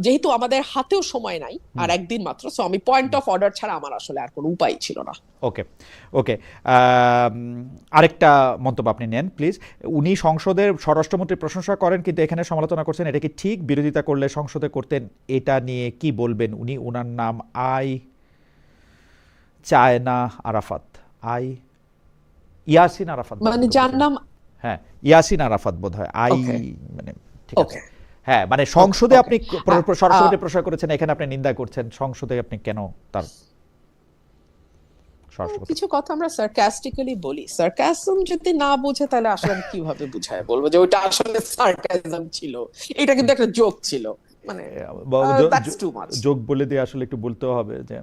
যেহেতু আমাদের হাতেও সময় নাই আর একদিন মাত্র, সো আমি পয়েন্ট অফ অর্ডার ছাড়া আমার আসলে আর কোনো উপায় ছিল না। ওকে ওকে, আরেকটা মন্তব্য আপনি নেন প্লিজ। উনি সংসদের স্বরাষ্ট্রমন্ত্রীর প্রশংসা করেন, কিন্তু এখানে সমালোচনা করছেন, এটা কি ঠিক? বিরোধিতা করলে সংসদে করতেন, এটা নিয়ে কি বলবেন? উনি, ওনার নাম চায়না আরাফাত, ইয়াসিন আরাফাত, মানে যার নাম, হ্যাঁ ইয়াসিন আরাফাত বোধ হয়, মানে ঠিক আছে, হ্যাঁ মানে সংসদে আপনি সরাসরি প্রশংসা করেছেন, এখানে আপনি নিন্দা করছেন, সংসদে আপনি কেন তার? কিছু কথা আমরা সার্কাস্টিক্যালি বলি, সার্কাসম যদি না বুঝে তাহলে আসলে কিভাবে বুঝায় বলবো যে ওটা আসলে সার্কাসম ছিল, এটা কিন্তু একটা জোক ছিল, মানে দ্যাটস টু মাচ। জোক বলে দিয়ে আসলে একটু বলতে হবে যে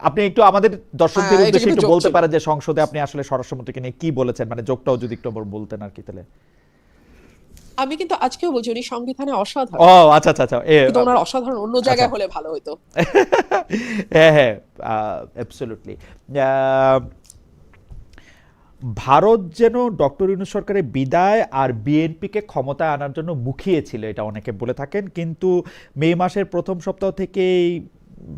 আপনি একটু আমাদের দর্শকদের উদ্দেশ্যে একটু বলতে পারেন যে সংসদে আপনি আসলে স্বরাষ্ট্রমন্ত্রীকে নিয়ে কি বলেছেন, মানে জোকটাও যদি একটু বলতেন আর কি তাহলে। আমি কিন্তু আজকেও বলছি উনি সংবিধানে অসাধারণ। ও আচ্ছা আচ্ছা আচ্ছা, কিন্তু ওনার অসাধারণ অন্য জায়গায় হলে ভালো হতো। হ্যাঁ হ্যাঁ, অ্যাবসলিউটলি। ভারত যেন ডক্টর ইউনূস সরকারের বিদায় আর বিএনপিকে ক্ষমতায় আনার জন্য মুখিয়েছিল, এটা অনেকে বলে থাকেন, কিন্তু মে মাসের প্রথম সপ্তাহ থেকেই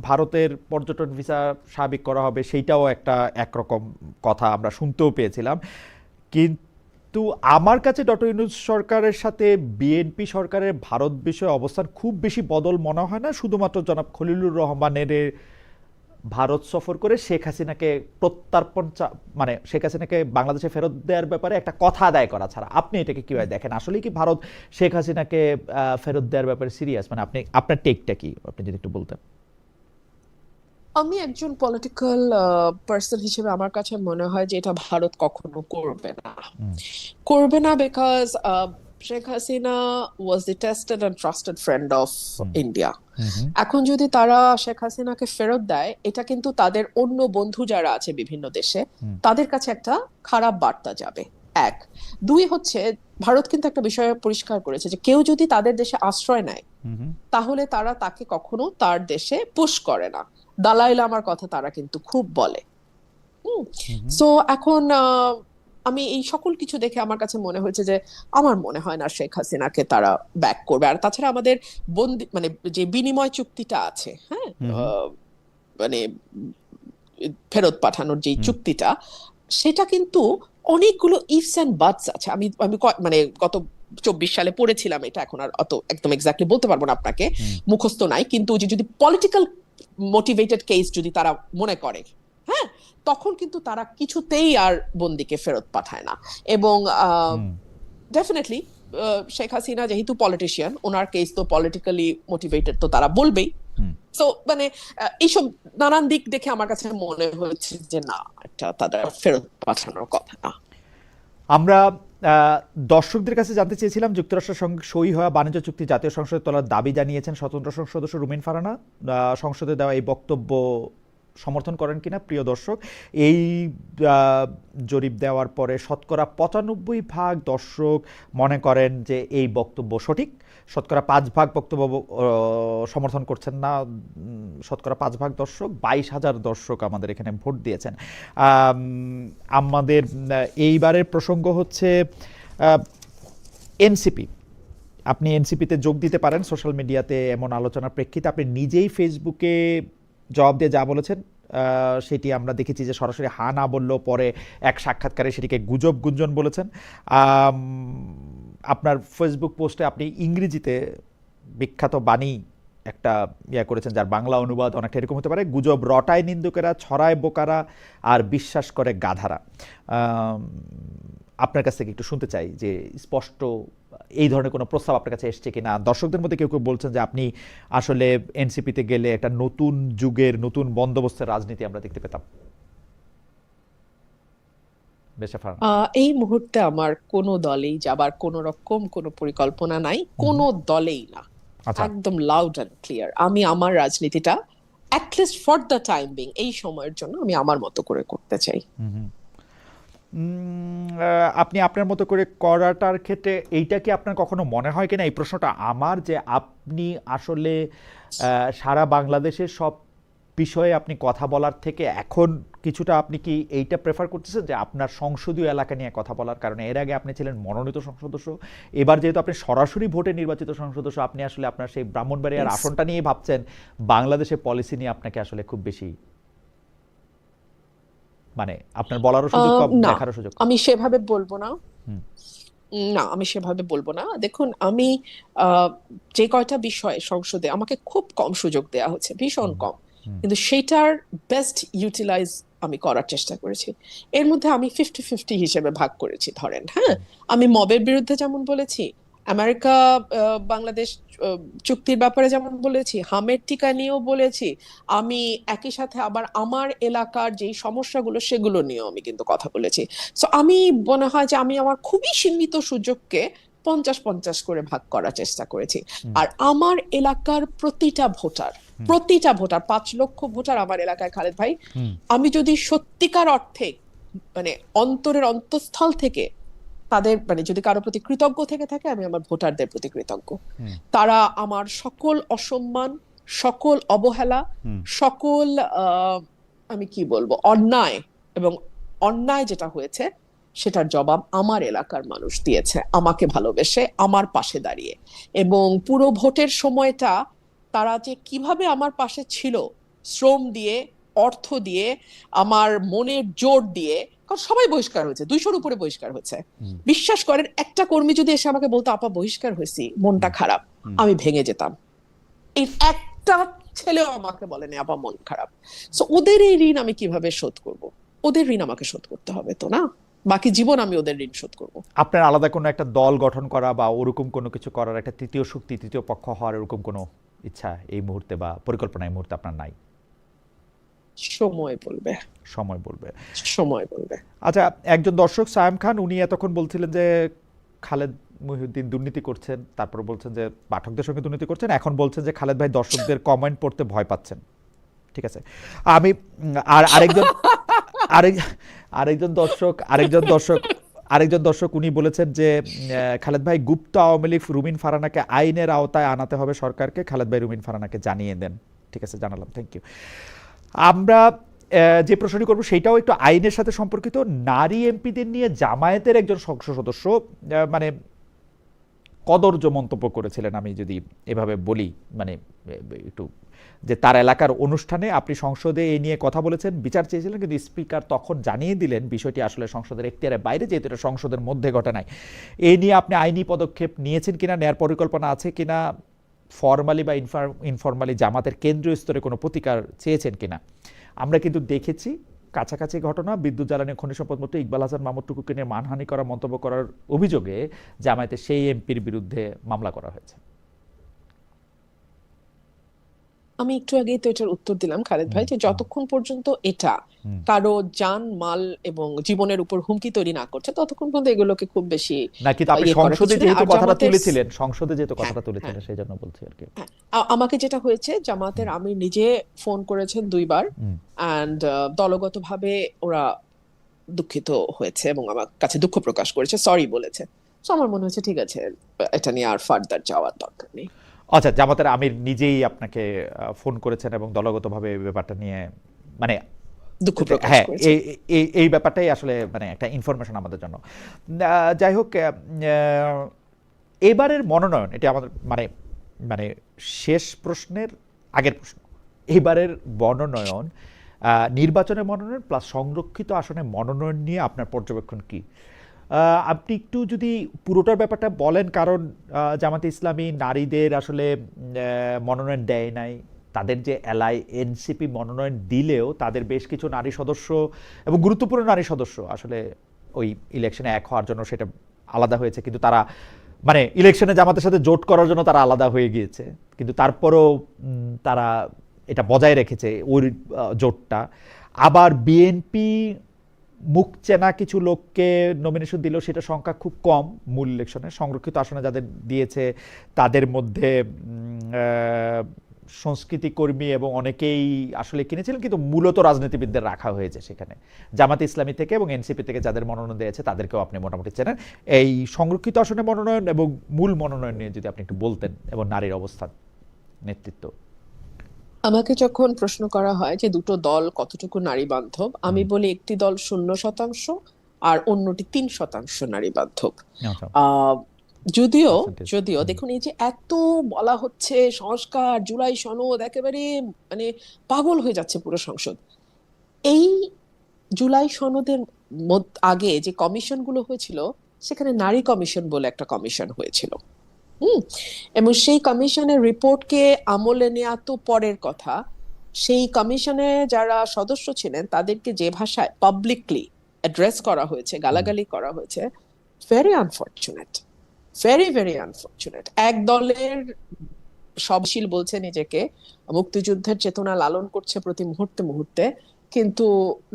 ভারতের পর্যটন ভিসা স্বাভাবিক করা হবে, সেইটাও একটা একরকম কথা আমরা শুনতেও পেয়েছিলাম। কিন্তু আমার কাছে ডক্টর ইউনূস সরকারের সাথে বিএনপি সরকারের ভারত বিষয়ে অবস্থান খুব বেশি বদল মনে হয় না, শুধুমাত্র জনাব খলিলুর রহমানের ভারত সফর করে শেখ হাসিনাকে প্রত্যর্পণ, মানে শেখ হাসিনাকে বাংলাদেশে ফেরত দেওয়ার ব্যাপারে একটা কথা আদায় করা ছাড়া। আপনি এটাকে কিভাবে দেখেন? আসলে কি ভারত শেখ হাসিনাকে ফেরত দেওয়ার ব্যাপারে সিরিয়াস? মানে আপনি, আপনার টেকটা কি, আপনি যদি একটু বলতেন। আমি একজন পলিটিক্যাল পার্সন হিসেবে আমার কাছে মনে হয় যে এটা ভারত কখনো করবে না, because Sheikh Hasina was the tested and trusted friend of India. এখন যদি তারা শেখ হাসিনাকে ফেরত দেয়, এটা কিন্তু তাদের অন্য বন্ধু যারা আছে বিভিন্ন দেশে, তাদের কাছে একটা খারাপ বার্তা যাবে। এক, দুই হচ্ছে ভারত কিন্তু একটা বিষয় পরিষ্কার করেছে যে কেউ যদি তাদের দেশে আশ্রয় নেয়, তাহলে তারা তাকে কখনো তার দেশে পুশ করে না। দালাই লামার কথা তারা কিন্তু খুব বলে। সো এখন আমি এই সকল কিছু দেখে আমার কাছে মনে হয়েছে যে আমার মনে হয় না শেখ হাসিনাকে তারা ব্যাক করবে। আর তাছাড়া আমাদের বন্দি, মানে যে বিনিময় চুক্তিটা আছে, হ্যাঁ, মানে ফেরত পাঠানোর যে চুক্তিটা, সেটা কিন্তু অনেকগুলো ইফস এন্ড বাটস আছে। আমি মানে গত 24 সালে পড়েছিলাম এটা, এখন আর অত একদম এক্স্যাক্টলি বলতে পারবো না আপনাকে, মুখস্থ নাই, কিন্তু যদি পলিটিক্যাল মোটিভেটেড কেস যদি তারা মনে করে, হ্যাঁ, তখন কিন্তু তারা কিছুতেই আর বন্দিকে ফেরত পাঠায় না। এবং ডেফিনেটলি শেখ হাসিনা যেহেতু পলিটিশিয়ান, ওনার কেস তো পলিটিক্যালি মোটিভেটেড, তো তারা বলবেই। সো মানে এইসব নানান দিক দেখে আমার কাছে মনে হয়েছে যে না, এটা তাদের ফেরত পাঠানোর কথা না। আমরা দর্শকদের কাছে জানতে চেয়েছিলাম, যুক্তরাষ্ট্রের সঙ্গে সই হওয়া বাণিজ্য চুক্তি জাতীয় সংসদে তোলার দাবি জানিয়েছেন স্বতন্ত্র সংসদ সদস্য রুমিন ফারহানা। সংসদে দেওয়া এই বক্তব্য সমর্থন করেন কিনা প্রিয় দর্শক। এই জরিপ দেওয়ার পরে শতকরা ৯৫% দর্শক মনে করেন যে এই বক্তব্য সঠিক, শতকরা 5% বক্তব্য সমর্থন করছেন না, শতকরা 5% দর্শক, 22,000 দর্শক আমাদের এখানে ভোট দিয়েছেন। আমাদের এইবারের প্রসঙ্গ হচ্ছে এনসিপি। আপনি এনসিপিতে যোগ দিতে পারেন সোশ্যাল মিডিয়াতে এমন আলোচনার প্রেক্ষিতে। আপনি নিজেই ফেসবুকে জবাব দিয়ে যা বলেছেন সেটি আমরা দেখেছি যে সরাসরি হা না বললেও পরে এক সাক্ষাৎকারে সেটিকে গুজব গুঞ্জন বলেছেন। আপনার ফেসবুক পোস্টে আপনি ইংরেজিতে বিখ্যাত বাণী একটা করেছেন, যার বাংলা অনুবাদ অনেকটা এরকম হতে পারে: গুজব রটায় নিন্দুকেরা, ছড়ায় বোকারা, আর বিশ্বাস করে গাধারা। আপনার কাছ থেকে একটু শুনতে চাই যে স্পষ্ট এই ধরনের কোনো প্রস্তাব আপনার কাছে এসছে কিনা। দর্শকদের মধ্যে কেউ কেউ বলছেন যে আপনি আসলে এনসিপিতে গেলে একটা নতুন যুগের নতুন বন্দোবস্তের রাজনীতি আমরা দেখতে পেতাম। এই মুহূর্তে আমার কোনো দলেই যাবার কোনো রকম কোনো পরিকল্পনা নাই, কোনো দলেই না। একদম লাউড অ্যান্ড ক্লিয়ার, আমি আমার রাজনীতিটা at least for the time being, এই সময়ের জন্য আমি আমার মতো করে করতে চাই। আপনি আপনার মতো করে করাটার ক্ষেত্রে এইটা কি আপনার কখনো মনে হয় কিনা, এই প্রশ্নটা আমার, যে আপনি আসলে সারা বাংলাদেশের সব বিষয়ে আপনি কথা বলার থেকে এখন কিছুটা আপনি কি এইটা প্রেফার করতেছেন যে আপনার সংসদীয় এলাকা নিয়ে কথা বলার কারণে? এর আগে আপনি ছিলেন মনোনীত সংসদ সদস্য, এবার যেহেতু আপনি সরাসরি ভোটে নির্বাচিত সংসদ সদস্য, আপনি আসলে আপনার সেই ব্রাহ্মণবাড়িয়ার আসনটা নিয়ে ভাবছেন, বাংলাদেশের পলিসি নিয়ে আপনাকে আসলে খুব বেশি মানে আপনার বলারও সুযোগ কম, দেখারও সুযোগ কম। আমি সেভাবে বলবো না, না আমি সেভাবে বলবো না। দেখুন, আমি যে কয়টা বিষয়ে সংসদে আমাকে খুব কম সুযোগ দেওয়া হচ্ছে, ভীষণ কম, কিন্তু সেটার বেস্ট ইউটিলাইজ আমি করার চেষ্টা করেছি। এর মধ্যে আমি 50-50 হিসেবে ভাগ করেছি। ধরেন, হ্যাঁ, আমি মবের বিরুদ্ধে যেমন বলেছি, আমেরিকা বাংলাদেশ চুক্তির ব্যাপারে যেমন বলেছি, হামের টিকা নিয়েও বলেছি, আমি একই সাথে আবার আমার এলাকার যেই সমস্যাগুলো সেগুলো নিয়েও আমি কিন্তু কথা বলেছি। সো আমি মনে হয় যে আমি আমার খুবই সীমিত সুযোগকে 50-50 করে ভাগ করার চেষ্টা করেছি। আর আমার এলাকার প্রতিটা ভোটার 5 লক্ষ ভোটার আমার এলাকায়, খালেদ ভাই, আমি যদি সত্যিকার অর্থে মানে অন্তরের অন্তঃস্থল থেকে তাদের মানে যদি কারো প্রতি কৃতজ্ঞ থেকে থাকে, আমি আমার ভোটারদের প্রতি কৃতজ্ঞ। তারা আমার সকল অসম্মান, সকল অবহেলা, সকল আমি কি বলবো অন্যায়, এবং অন্যায় যেটা হয়েছে সেটার জবাব আমার এলাকার মানুষ দিয়েছে, আমাকে ভালোবেসে, আমার পাশে দাঁড়িয়ে। এবং পুরো ভোটের সময়টা তারা যে কিভাবে আমার পাশে ছিল, শ্রম দিয়ে, অর্থ দিয়ে, আমার মনের জোর দিয়ে, কারণ সবাই বহিষ্কার হয়েছে, 200-র উপরে বহিষ্কার হয়েছে। বিশ্বাস করেন, একটা কর্মী যদি এসে আমাকে বলতো আপা বহিষ্কার হয়েছি, মনটা খারাপ, আমি ভেঙে যেতাম। এই একটা ছেলেও আমাকে বলেনি আপা মন খারাপ। সো ওদের এই ঋণ আমি কিভাবে শোধ করব? ওদের ঋণ আমাকে শোধ করতে হবে তো, না? বাকি জীবন আমি ওদের ঋণ শোধ করব। আপনার আলাদা কোনো একটা দল গঠন করা বা ওরকম কোনো কিছু করার, একটা তৃতীয় শক্তি, তৃতীয় পক্ষ হওয়ার এরকম কোনো ইচ্ছা এই মুহূর্তে বা পরিকল্পনা এই মুহূর্তে আপনার নাই? সময় বলবে, সময় বলবে, সময় বলবে। আচ্ছা, একজন দর্শক সায়েম খান, উনি এতক্ষণ বলছিলেন যে খালেদ মহিউদ্দিন দুর্নীতি করছেন, তারপর বলছেন যে পাঠকদের সঙ্গে দুর্নীতি করছেন, এখন বলছেন যে খালেদ ভাই দর্শকদের কমেন্ট পড়তে ভয় পাচ্ছেন। ঠিক আছে, আমি আর আরেকজন দর্শক উনি বলেছেন যে খালেদ ভাই গুপ্ত আওয়ামী লীগ রুমিন ফারহানাকে আইনের আওতায় আনাতে হবে সরকারকে, খালেদ ভাই রুমিন ফারহানাকে জানিয়ে দেন। ঠিক আছে, জানালাম, থ্যাংক ইউ। আমরা যে প্রশ্নটি করবো সেইটাও একটু আইনের সাথে সম্পর্কিত। নারী এমপিদের নিয়ে জামায়াতের একজন সংসদ সদস্য মানে কদর্য মন্তব্য করেছিলেন, আমি যদি এভাবে বলি, মানে একটু, যে তার এলাকার অনুষ্ঠানে আপনি সংসদে এই নিয়ে কথা বলেছেন, বিচার চেয়েছিলেন, কিন্তু স্পিকার তখন জানিয়ে দিলেন বিষয়টি আসলে সংসদের এখতিয়ারের বাইরে, যেহেতু এটা সংসদের মধ্যে ঘটে নাই। এই নিয়ে আপনি আইনি পদক্ষেপ নিয়েছেন কিনা, নেয়ার পরিকল্পনা আছে কিনা, ফরমালি বা ইনফরমালি জামাতের কেন্দ্রীয় স্তরে কোনো প্রতিকার চেয়েছেন কিনা? আমরা কিন্তু দেখেছি কাছাকাছি ঘটনা, বিদ্যুৎ জ্বালানি খনিজ সম্পদ মন্ত্রী ইকবাল হাসান মাহমুদ টুকুকে নিয়ে মানহানি করা মন্তব্য করার অভিযোগে জামায়াতের সেই এমপির বিরুদ্ধে মামলা করা হয়েছে। আমি একটু আগেই তো এটার উত্তর দিলাম খালেদ ভাই, যে যতক্ষণ পর্যন্ত এটা কারো জান মাল এবং জীবনের উপর হুমকি তৈরি না করছে ততক্ষণ পর্যন্ত এগুলোকে খুব বেশি না, কিন্তু আপনি ইয়ে করার সংসদে কিছু নেই। যেহেতু আর কথাটা জামাতের তুলেছিলেন, সংসদে যেহেতু হ্যাঁ কথাটা হ্যাঁ তুলেছিলেন সেই জন্য বলছি আর কি। হ্যাঁ, আমাকে যেটা হয়েছে, জামাতের আমির নিজে ফোন করেছেন 2 বার, অ্যান্ড দলগতভাবে ওরা দুঃখিত হয়েছে এবং আমার কাছে দুঃখ প্রকাশ করেছে, সরি বলেছে। তো আমার মনে হচ্ছে ঠিক আছে, এটা নিয়ে আর ফার্দার যাওয়ার দরকার নেই। আচ্ছা, জামাতের আমির নিজেই আপনাকে ফোন করেছেন এবং দলগতভাবে এই ব্যাপারটা নিয়ে মানে দুঃখ প্রকাশ হ্যাঁ, করেছে। এই ব্যাপারটাই আসলে মানে একটা ইনফরমেশন আমাদের জন্য। যাই হোক, এবারের মনোনয়ন, এটা আমাদের মানে মানে শেষ প্রশ্নের আগের প্রশ্ন। এবারের মনোনয়ন, নির্বাচনের মনোনয়ন প্লাস সংরক্ষিত আসনে মনোনয়ন নিয়ে আপনার পর্যবেক্ষণ কি? আপনি একটু যদি পুরোটার ব্যাপারটা বলেন, কারণ জামাতে ইসলামী নারীদের আসলে মনোনয়ন দেয় নাই। তাদের যে এলআই এনসিপি মনোনয়ন দিলেও তাদের বেশ কিছু নারী সদস্য এবং গুরুত্বপূর্ণ নারী সদস্য আসলে ওই ইলেকশনে এক হওয়ার জন্য সেটা আলাদা হয়েছে, কিন্তু তারা মানে ইলেকশনে জামাতের সাথে জোট করার জন্য তারা আলাদা হয়ে গিয়েছে, কিন্তু তারপরও তারা এটা বজায় রেখেছে ওই জোটটা। আবার বিএনপি মুখ চেনা কিছু লোককে নমিনেশন দিলেও সেটা সংখ্যা খুব কম মূল ইলেকশনে। সংরক্ষিত আসনে যাদের দিয়েছে তাদের মধ্যে সংস্কৃতি কর্মী এবং অনেকেই আসলে কিনেছিলেন, কিন্তু মূলত রাজনীতিবিদদের রাখা হয়েছে সেখানে। জামাতে ইসলামী থেকে এবং এনসিপি থেকে যাদের মনোনয়ন দিয়েছে তাদেরকেও আপনি মোটামুটি চেনেন। এই সংরক্ষিত আসনে মনোনয়ন এবং মূল মনোনয়ন নিয়ে যদি আপনি একটু বলতেন, এবং নারীর অবস্থান, নেতৃত্ব। আমাকে যখন প্রশ্ন করা হয় যে দুটো দল কতটুকু নারী বান্ধব, আমি বলি একটি দল 0% আর অন্যটি 3% নারী বান্ধব। আহ যদিও যদিও দেখুন, এই যে এত বলা হচ্ছে সংস্কার, জুলাই সনদ, একেবারে মানে পাগল হয়ে যাচ্ছে পুরো সংসদ। এই জুলাই সনদের আগে যে কমিশন গুলো হয়েছিল, সেখানে নারী কমিশন বলে একটা কমিশন হয়েছিল। এবং সেই কমিশনের রিপোর্টকে আমলে নেওয়া তো পরের কথা। সেই কমিশনে যারা সদস্য ছিলেন তাদেরকে যে ভাষায় পাবলিকলি অ্যাড্রেস করা হয়েছে, গালাগালি করা হয়েছে, very unfortunate, very very unfortunate. এক দলের সবশীল বলছে নিজেকে, মুক্তিযুদ্ধের চেতনা লালন করছে প্রতি মুহূর্তে মুহূর্তে, কিন্তু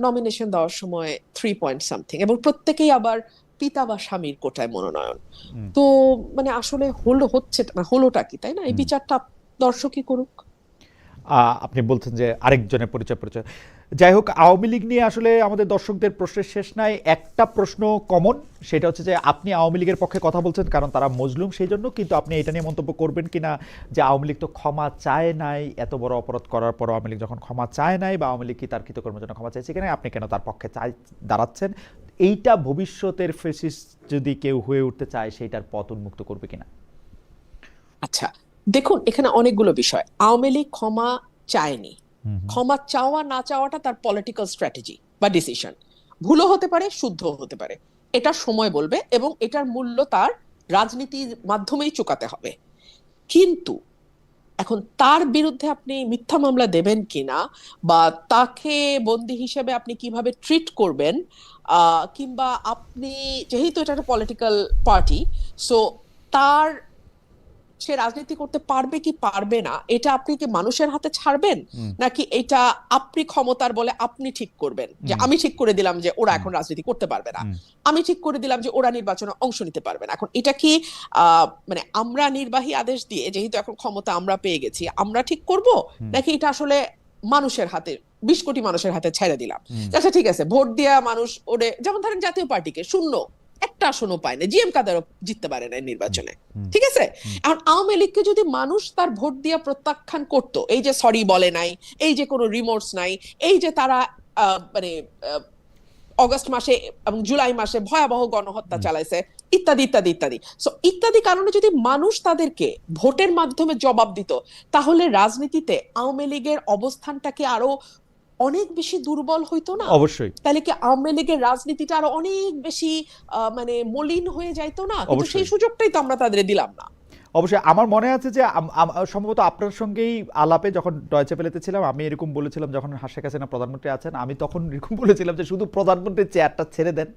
নমিনেশন দেওয়ার সময় 3 পয়েন্ট সামথিং, এবং প্রত্যেকেই আবার পিতা বা স্বামীর কোটায় মনোনয়ন। তো মানে আসলে হচ্ছে না, হলোটা কি, তাই না? এই বিচারটা দর্শকই করুক। আপনি বলছেন যে আরেকজনের পরিচয়। যাই হোক, আওয়ামী লীগ নিয়ে আসলে আমাদের দর্শকদের প্রশ্নের শেষ নাই। একটা প্রশ্ন কমন, সেটা হচ্ছে যে আপনি আওয়ামী লীগের পক্ষে কথা বলছেন কারণ তারা মজলুম সেই জন্য, কিন্তু আপনি এটা নিয়ে মন্তব্য করবেন কিনা যে আওয়ামী লীগ তো ক্ষমা চায় নাই, এত বড় অপরাধ করার পর আওয়ামী লীগ যখন ক্ষমা চায় নাই, বা আওয়ামী লীগ কি তার কৃতকর্মের জন্য ক্ষমা চাইছে কিনা, আপনি কেন তার পক্ষে দাঁড়াচ্ছেন? এইটা ভবিষ্যতের ফেসিস্ট যদি কেউ হয়ে উঠতে চায় সেইটার পথ উন্মুক্ত করবে কিনা? আচ্ছা, দেখুন, এখানে অনেকগুলো বিষয়। আওয়ামী লীগ ক্ষমা চায়নি। ক্ষমা চাওয়া না চাওয়াটা তার পলিটিক্যাল স্ট্র্যাটেজি বা ডিসিশন। ভুলও হতে পারে, শুদ্ধ হতে পারে, এটা সময় বলবে, এবং এটার মূল্য তার রাজনীতির মাধ্যমেই চুকাতে হবে। কিন্তু এখন তার বিরুদ্ধে আপনি মিথ্যা মামলা দেবেন কিনা, বা তাকে বন্দী হিসেবে আপনি কিভাবে ট্রিট করবেন, কিংবা আপনি, যেহেতু এটা একটা পলিটিক্যাল পার্টি, সো তার সে রাজনীতি করতে পারবে কি পারবে না, এটা আপনি কি মানুষের হাতে ছাড়বেন, নাকি এটা আপনি ক্ষমতার বলে আপনি ঠিক করবেন যে আমি ঠিক করে দিলাম যে ওরা এখন রাজনীতি করতে পারবে না, আমি ঠিক করে দিলাম যে ওরা নির্বাচনে অংশ নিতে পারবে না? এখন এটা কি মানে আমরা নির্বাহী আদেশ দিয়ে, যেহেতু এখন ক্ষমতা আমরা পেয়ে গেছি, আমরা ঠিক করব, নাকি এটা আসলে মানুষের হাতে, 20 কোটি মানুষের হাতে ছেড়ে দিলাম? আচ্ছা ঠিক আছে, ভোট দেওয়া মানুষ ওরে, যেমন ধরেন জাতীয় পার্টিকে শূন্য একটা আসনও পায় না, জিএম কাদেরও জিততে পারে না নির্বাচনে, ঠিক আছে? এখন আওয়ামী লীগকে যদি মানুষ তার ভোট দিয়ে প্রত্যাখ্যান করতো, এই যে সরি বলে নাই, এই যে কোনো রিমোর্স নাই, এই যে তারা মানে অগস্ট মাসে এবং জুলাই মাসে ভয়াবহ গণহত্যা চালাইছে, ইত্যাদি ইত্যাদি ইত্যাদি, সো ইত্যাদি কারণে যদি মানুষ তাদেরকে ভোটের মাধ্যমে জবাব দিত, তাহলে রাজনীতিতে আওয়ামী লীগের অবস্থানটাকে আরো অনেক বেশি দুর্বল হইতো না? অবশ্যই। তাহলে কি আওয়ামী লীগের রাজনীতিটা আরো অনেক বেশি মানে মলিন হয়ে যাইতো না? কিন্তু সেই সুযোগটাই তো আমরা তাদের দিলাম না। অবশ্যই। আমার মনে আছে যে সম্ভবত আপনার সঙ্গেই আলাপে যখন ডয়চে ভেলেতে ছিলাম, আমি এরকম বলেছিলাম, যখন শেখ হাসিনা প্রধানমন্ত্রী আছেন, আমি তখন এরকম বলেছিলাম যে শুধু প্রধানমন্ত্রীর চেয়ারটা ছেড়ে দেন,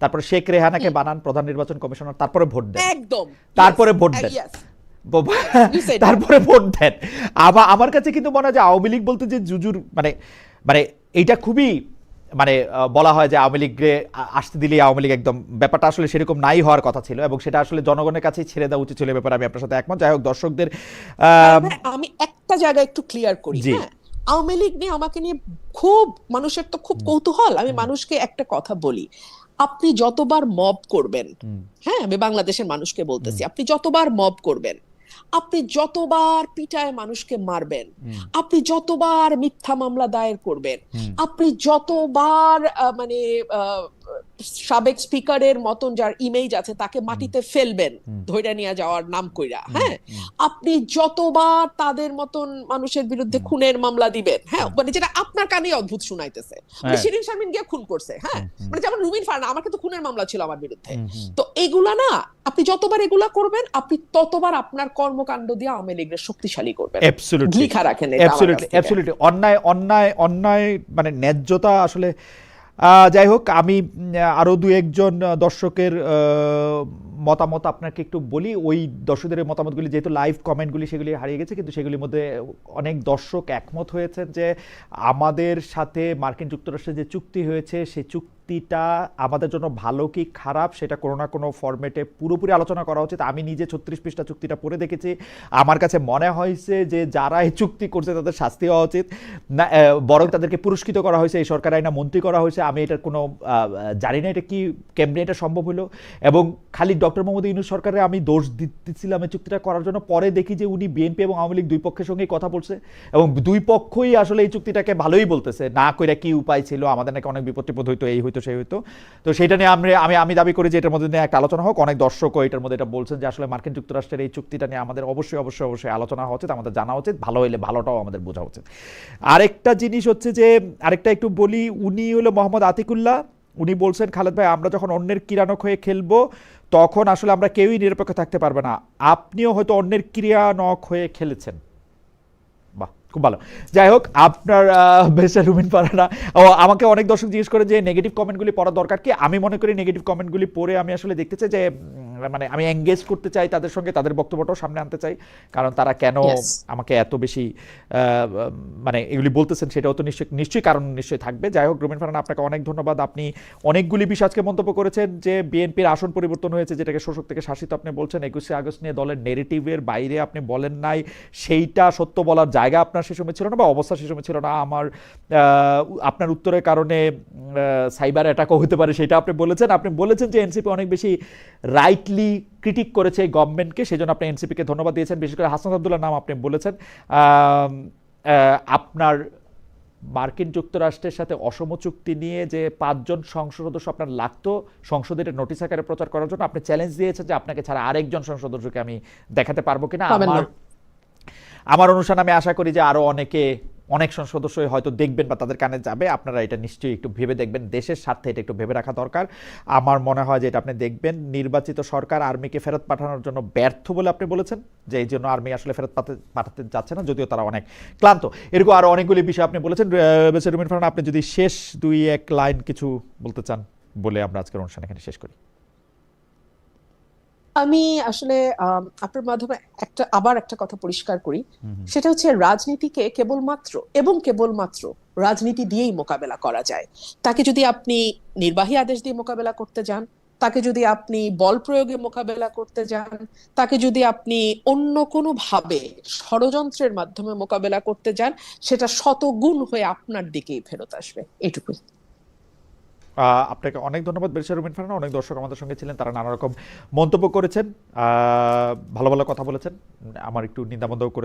তারপরে শেখ রেহানাকে বানান প্রধান নির্বাচন কমিশনার, তারপরে ভোট দেন, একদম, তারপরে ভোট দেন। You said তারপরে ভোট দেন। আমার কাছে কিন্তু মনে হয় যে আওয়ামী লীগ বলতে যে জুজুর মানে মানে এইটা খুবই মানে বলা হয় যে আওয়ামী লীগে আসতে দিলেই আওয়ামী লীগ একদম, ব্যাপারটা আসলে সেরকম নাই হওয়ার কথা ছিল এবং সেটা আসলে জনগণের কাছেই ছেড়ে দেওয়া উচিত ছিল। ব্যাপারে আমি আপনার সাথে একমত। যাই হোক, দর্শকদের আমি একটা জায়গায় একটু ক্লিয়ার করি। জি। হ্যাঁ, আওয়ামী লীগ নিয়ে আমাকে নিয়ে খুব মানুষের তো খুব কৌতূহল। আমি মানুষকে একটা কথা বলি, আপনি যতবার মব করবেন, হ্যাঁ আমি বাংলাদেশের মানুষকে বলতেছি, আপনি যতবার মব করবেন, আপনি যতবার পিটায় মানুষকে মারবেন, আপনি যতবার মিথ্যা মামলা দায়ের করবেন, আপনি যতবার মানে সাবেক স্পিকারের মতন যার ইমেজ আছে তাকে মাটিতে ফেলবেন ধইরা নিয়ে যাওয়ার নাম কইরা, হ্যাঁ আপনি যতবার তাদের মতন মানুষের বিরুদ্ধে খুনের মামলা দিবেন, হ্যাঁ মানে যেটা আপনার কানে অদ্ভুত শুনাইতেছে, মানে শিরিন শারমিন গিয়ে খুন করছে, হ্যাঁ মানে যেমন রুমিন ফারহানা, আমার কিন্তু খুনের মামলা ছিল আমার বিরুদ্ধে। তো এগুলা না, আপনি যতবার এগুলা করবেন আপনি ততবার আপনার কর্মকাণ্ড দিয়ে আওয়ামী লীগের শক্তিশালী করবেন। অ্যাবসলিউটলি লিখা রাখেন এটা আমার কাছ থেকে। অ্যাবসলিউটলি অন্যায় অন্যায় অন্যায় মানে ন্যায্যতা আসলে। যাই হোক, আমি আরো দু একজন দর্শকের মতামত আপনাকে একটু বলি। ওই দর্শকদের মতামতগুলি যেহেতু লাইভ কমেন্টগুলি সেগুলি হারিয়ে গেছে, কিন্তু সেগুলির মধ্যে অনেক দর্শক একমত হয়েছেন যে আমাদের সাথে মার্কিন যুক্তরাষ্ট্রের যে চুক্তি হয়েছে সেই চুক্তিটা আমাদের জন্য ভালো কি খারাপ সেটা কোনো না কোনো ফরম্যাটে পুরোপুরি আলোচনা করা উচিত। আমি নিজে 36 পৃষ্ঠা চুক্তিটা পড়ে দেখেছি। আমার কাছে মনে হয়েছে যে যারা এই চুক্তি করছে তাদের শাস্তি হওয়া উচিত না, বরং তাদেরকে পুরস্কৃত করা হয়েছে, এই সরকার আইনা মন্ত্রী করা হয়েছে। আমি এটার কোনো জানি না এটা কি কেমনে এটা সম্ভব হলো। এবং খালি ডক্টর মোহাম্মদ ইউনূস সরকারের আমি দোষ দিচ্ছিলাম এই চুক্তিটা করার জন্য, পরে দেখি যে উনি বিএনপি এবং আওয়ামী লীগ দুই পক্ষের সঙ্গেই কথা বলছে এবং দুই পক্ষই আসলে এই চুক্তিটাকে ভালোই বলতেছে, না কইরা কি উপায় ছিল, আমাদের নাকি অনেক বিপদ টিপদ হইতো, এই হইতো সেই হইতো। তো সেটা নিয়ে আমি দাবি করি যে এটার মধ্যে নিয়ে একটা আলোচনা হোক। অনেক দর্শকও এটার মধ্যে এটা বলছেন যে আসলে মার্কিন যুক্তরাষ্ট্রের এই চুক্তিটা নিয়ে আমাদের অবশ্যই অবশ্যই অবশ্যই আলোচনা হওয়া উচিত, আমাদের জানা উচিত, ভালো হইলে ভালোটাও আমাদের বোঝা উচিত। আরেকটা জিনিস হচ্ছে যে আরেকটা একটু বলি, উনি হলো মোহাম্মদ আতিকুল্লাহ, উনি বলছেন খালেদ ভাই আমরা যখন অন্যের কিরানক হয়ে খেলবো তখন আসলে আমরা কেউই নিরপেক্ষ থাকতে পারবে না, আপনিও হয়তো অন্যের ক্রিয়ানক হয়ে খেলেছেন। বাহ, খুব ভালো। যাই হোক, আপনার বেশ রুমিন ফারহানা আমাকে অনেক দর্শক জিজ্ঞেস করে যে নেগেটিভ কমেন্টগুলি পড়ার দরকার কি। আমি মনে করি নেগেটিভ কমেন্টগুলি পড়ে আমি আসলে দেখতে চাই যে মানে আমি এঙ্গেজ করতে চাই তাদের সঙ্গে, তাদের বক্তব্যটাও সামনে আনতে চাই, কারণ তারা কেন আমাকে এত বেশি মানে এগুলি বলতেছেন সেটাও তো নিশ্চয়ই কারণ নিশ্চয়ই থাকবে। যাই হোক, রুমিন ফারহানা আপনাকে অনেক ধন্যবাদ। আপনি অনেকগুলি বিষয় আজকে মন্তব্য করেছেন যে বিএনপির আসন পরিবর্তন হয়েছে, যেটাকে শোষক থেকে শাসিত আপনি বলছেন, 21শে আগস্ট নিয়ে দলের নেগেটিভের বাইরে আপনি বলেন নাই, সেইটা সত্য বলার জায়গা আপনার সে সময় ছিল না বা অবস্থা সে সময় ছিল না। আপনার উত্তরের কারণে সাইবার অ্যাটাকও হতে পারে সেটা আপনি বলেছেন। আপনি বলেছেন যে এনসিপি অনেক বেশি রাইটলি ক্রিটিক করেছে গভর্নমেন্টকে, সেই জন্য আপনি এনসিপিকে ধন্যবাদ দিয়েছেন। বিশেষ করে হাসনাত আব্দুল্লাহর নাম আপনি বলেছেন। আপনার মার্কিন যুক্তরাষ্ট্রের সাথে অসম চুক্তি নিয়ে যে 5 জন সংসদ সদস্য আপনার লাগতো সংসদের নোটিশ আকারে প্রচার করার জন্য, আপনি চ্যালেঞ্জ দিয়েছেন যে আপনাকে ছাড়া আরেকজন সংসদ সদস্যকে আমি দেখাতে পারবো কিনা। আমার অনুষ্ঠান আমি আশা করি যে আরো অনেক সদস্যই হয়তো দেখবেন বা তাদের কানে যাবে। আপনারা এটা নিশ্চয়ই একটু ভেবে দেখবেন, দেশের স্বার্থে এটা একটু ভেবে রাখা দরকার। আমার মনে হয় যে এটা আপনি দেখবেন। নির্বাচিত সরকার আর্মিকে ফেরত পাঠানোর জন্য ব্যর্থ বলে আপনি বলেছেন, যে এই জন্য আর্মি আসলে ফেরত পাঠাতে যাচ্ছে না, যদিও তারা অনেক ক্লান্ত। এরকম আরো অনেকগুলি বিষয় আপনি বলেছেন। রুমিন ফারহানা, আপনি যদি শেষ 2-1 লাইন কিছু বলতে চান বলে আমরা আজকের অনুষ্ঠান এখানে শেষ করি। আমি আসলে আপনার মাধ্যমে আবার একটা কথা পরিষ্কার করি, সেটা হচ্ছে রাজনীতিকে কেবলমাত্র রাজনীতি দিয়েই মোকাবেলা করা যায়। তাকে যদি আপনি নির্বাহী আদেশ দিয়ে মোকাবেলা করতে যান, তাকে যদি আপনি বল প্রয়োগে মোকাবেলা করতে যান, তাকে যদি আপনি অন্য কোনো ভাবে ষড়যন্ত্রের মাধ্যমে মোকাবেলা করতে যান, সেটা শতগুণ হয়ে আপনার দিকেই ফেরত আসবে। এটুকুই। আপনাকে অনেক ধন্যবাদ রুমিন ফারহানা। অনেক দর্শক আমাদের সঙ্গে ছিলেন, তারা নানা রকম মন্তব্য করেছেন, ভালো ভালো কথা বলেছেন, আমার একটু নিন্দামন্দ করে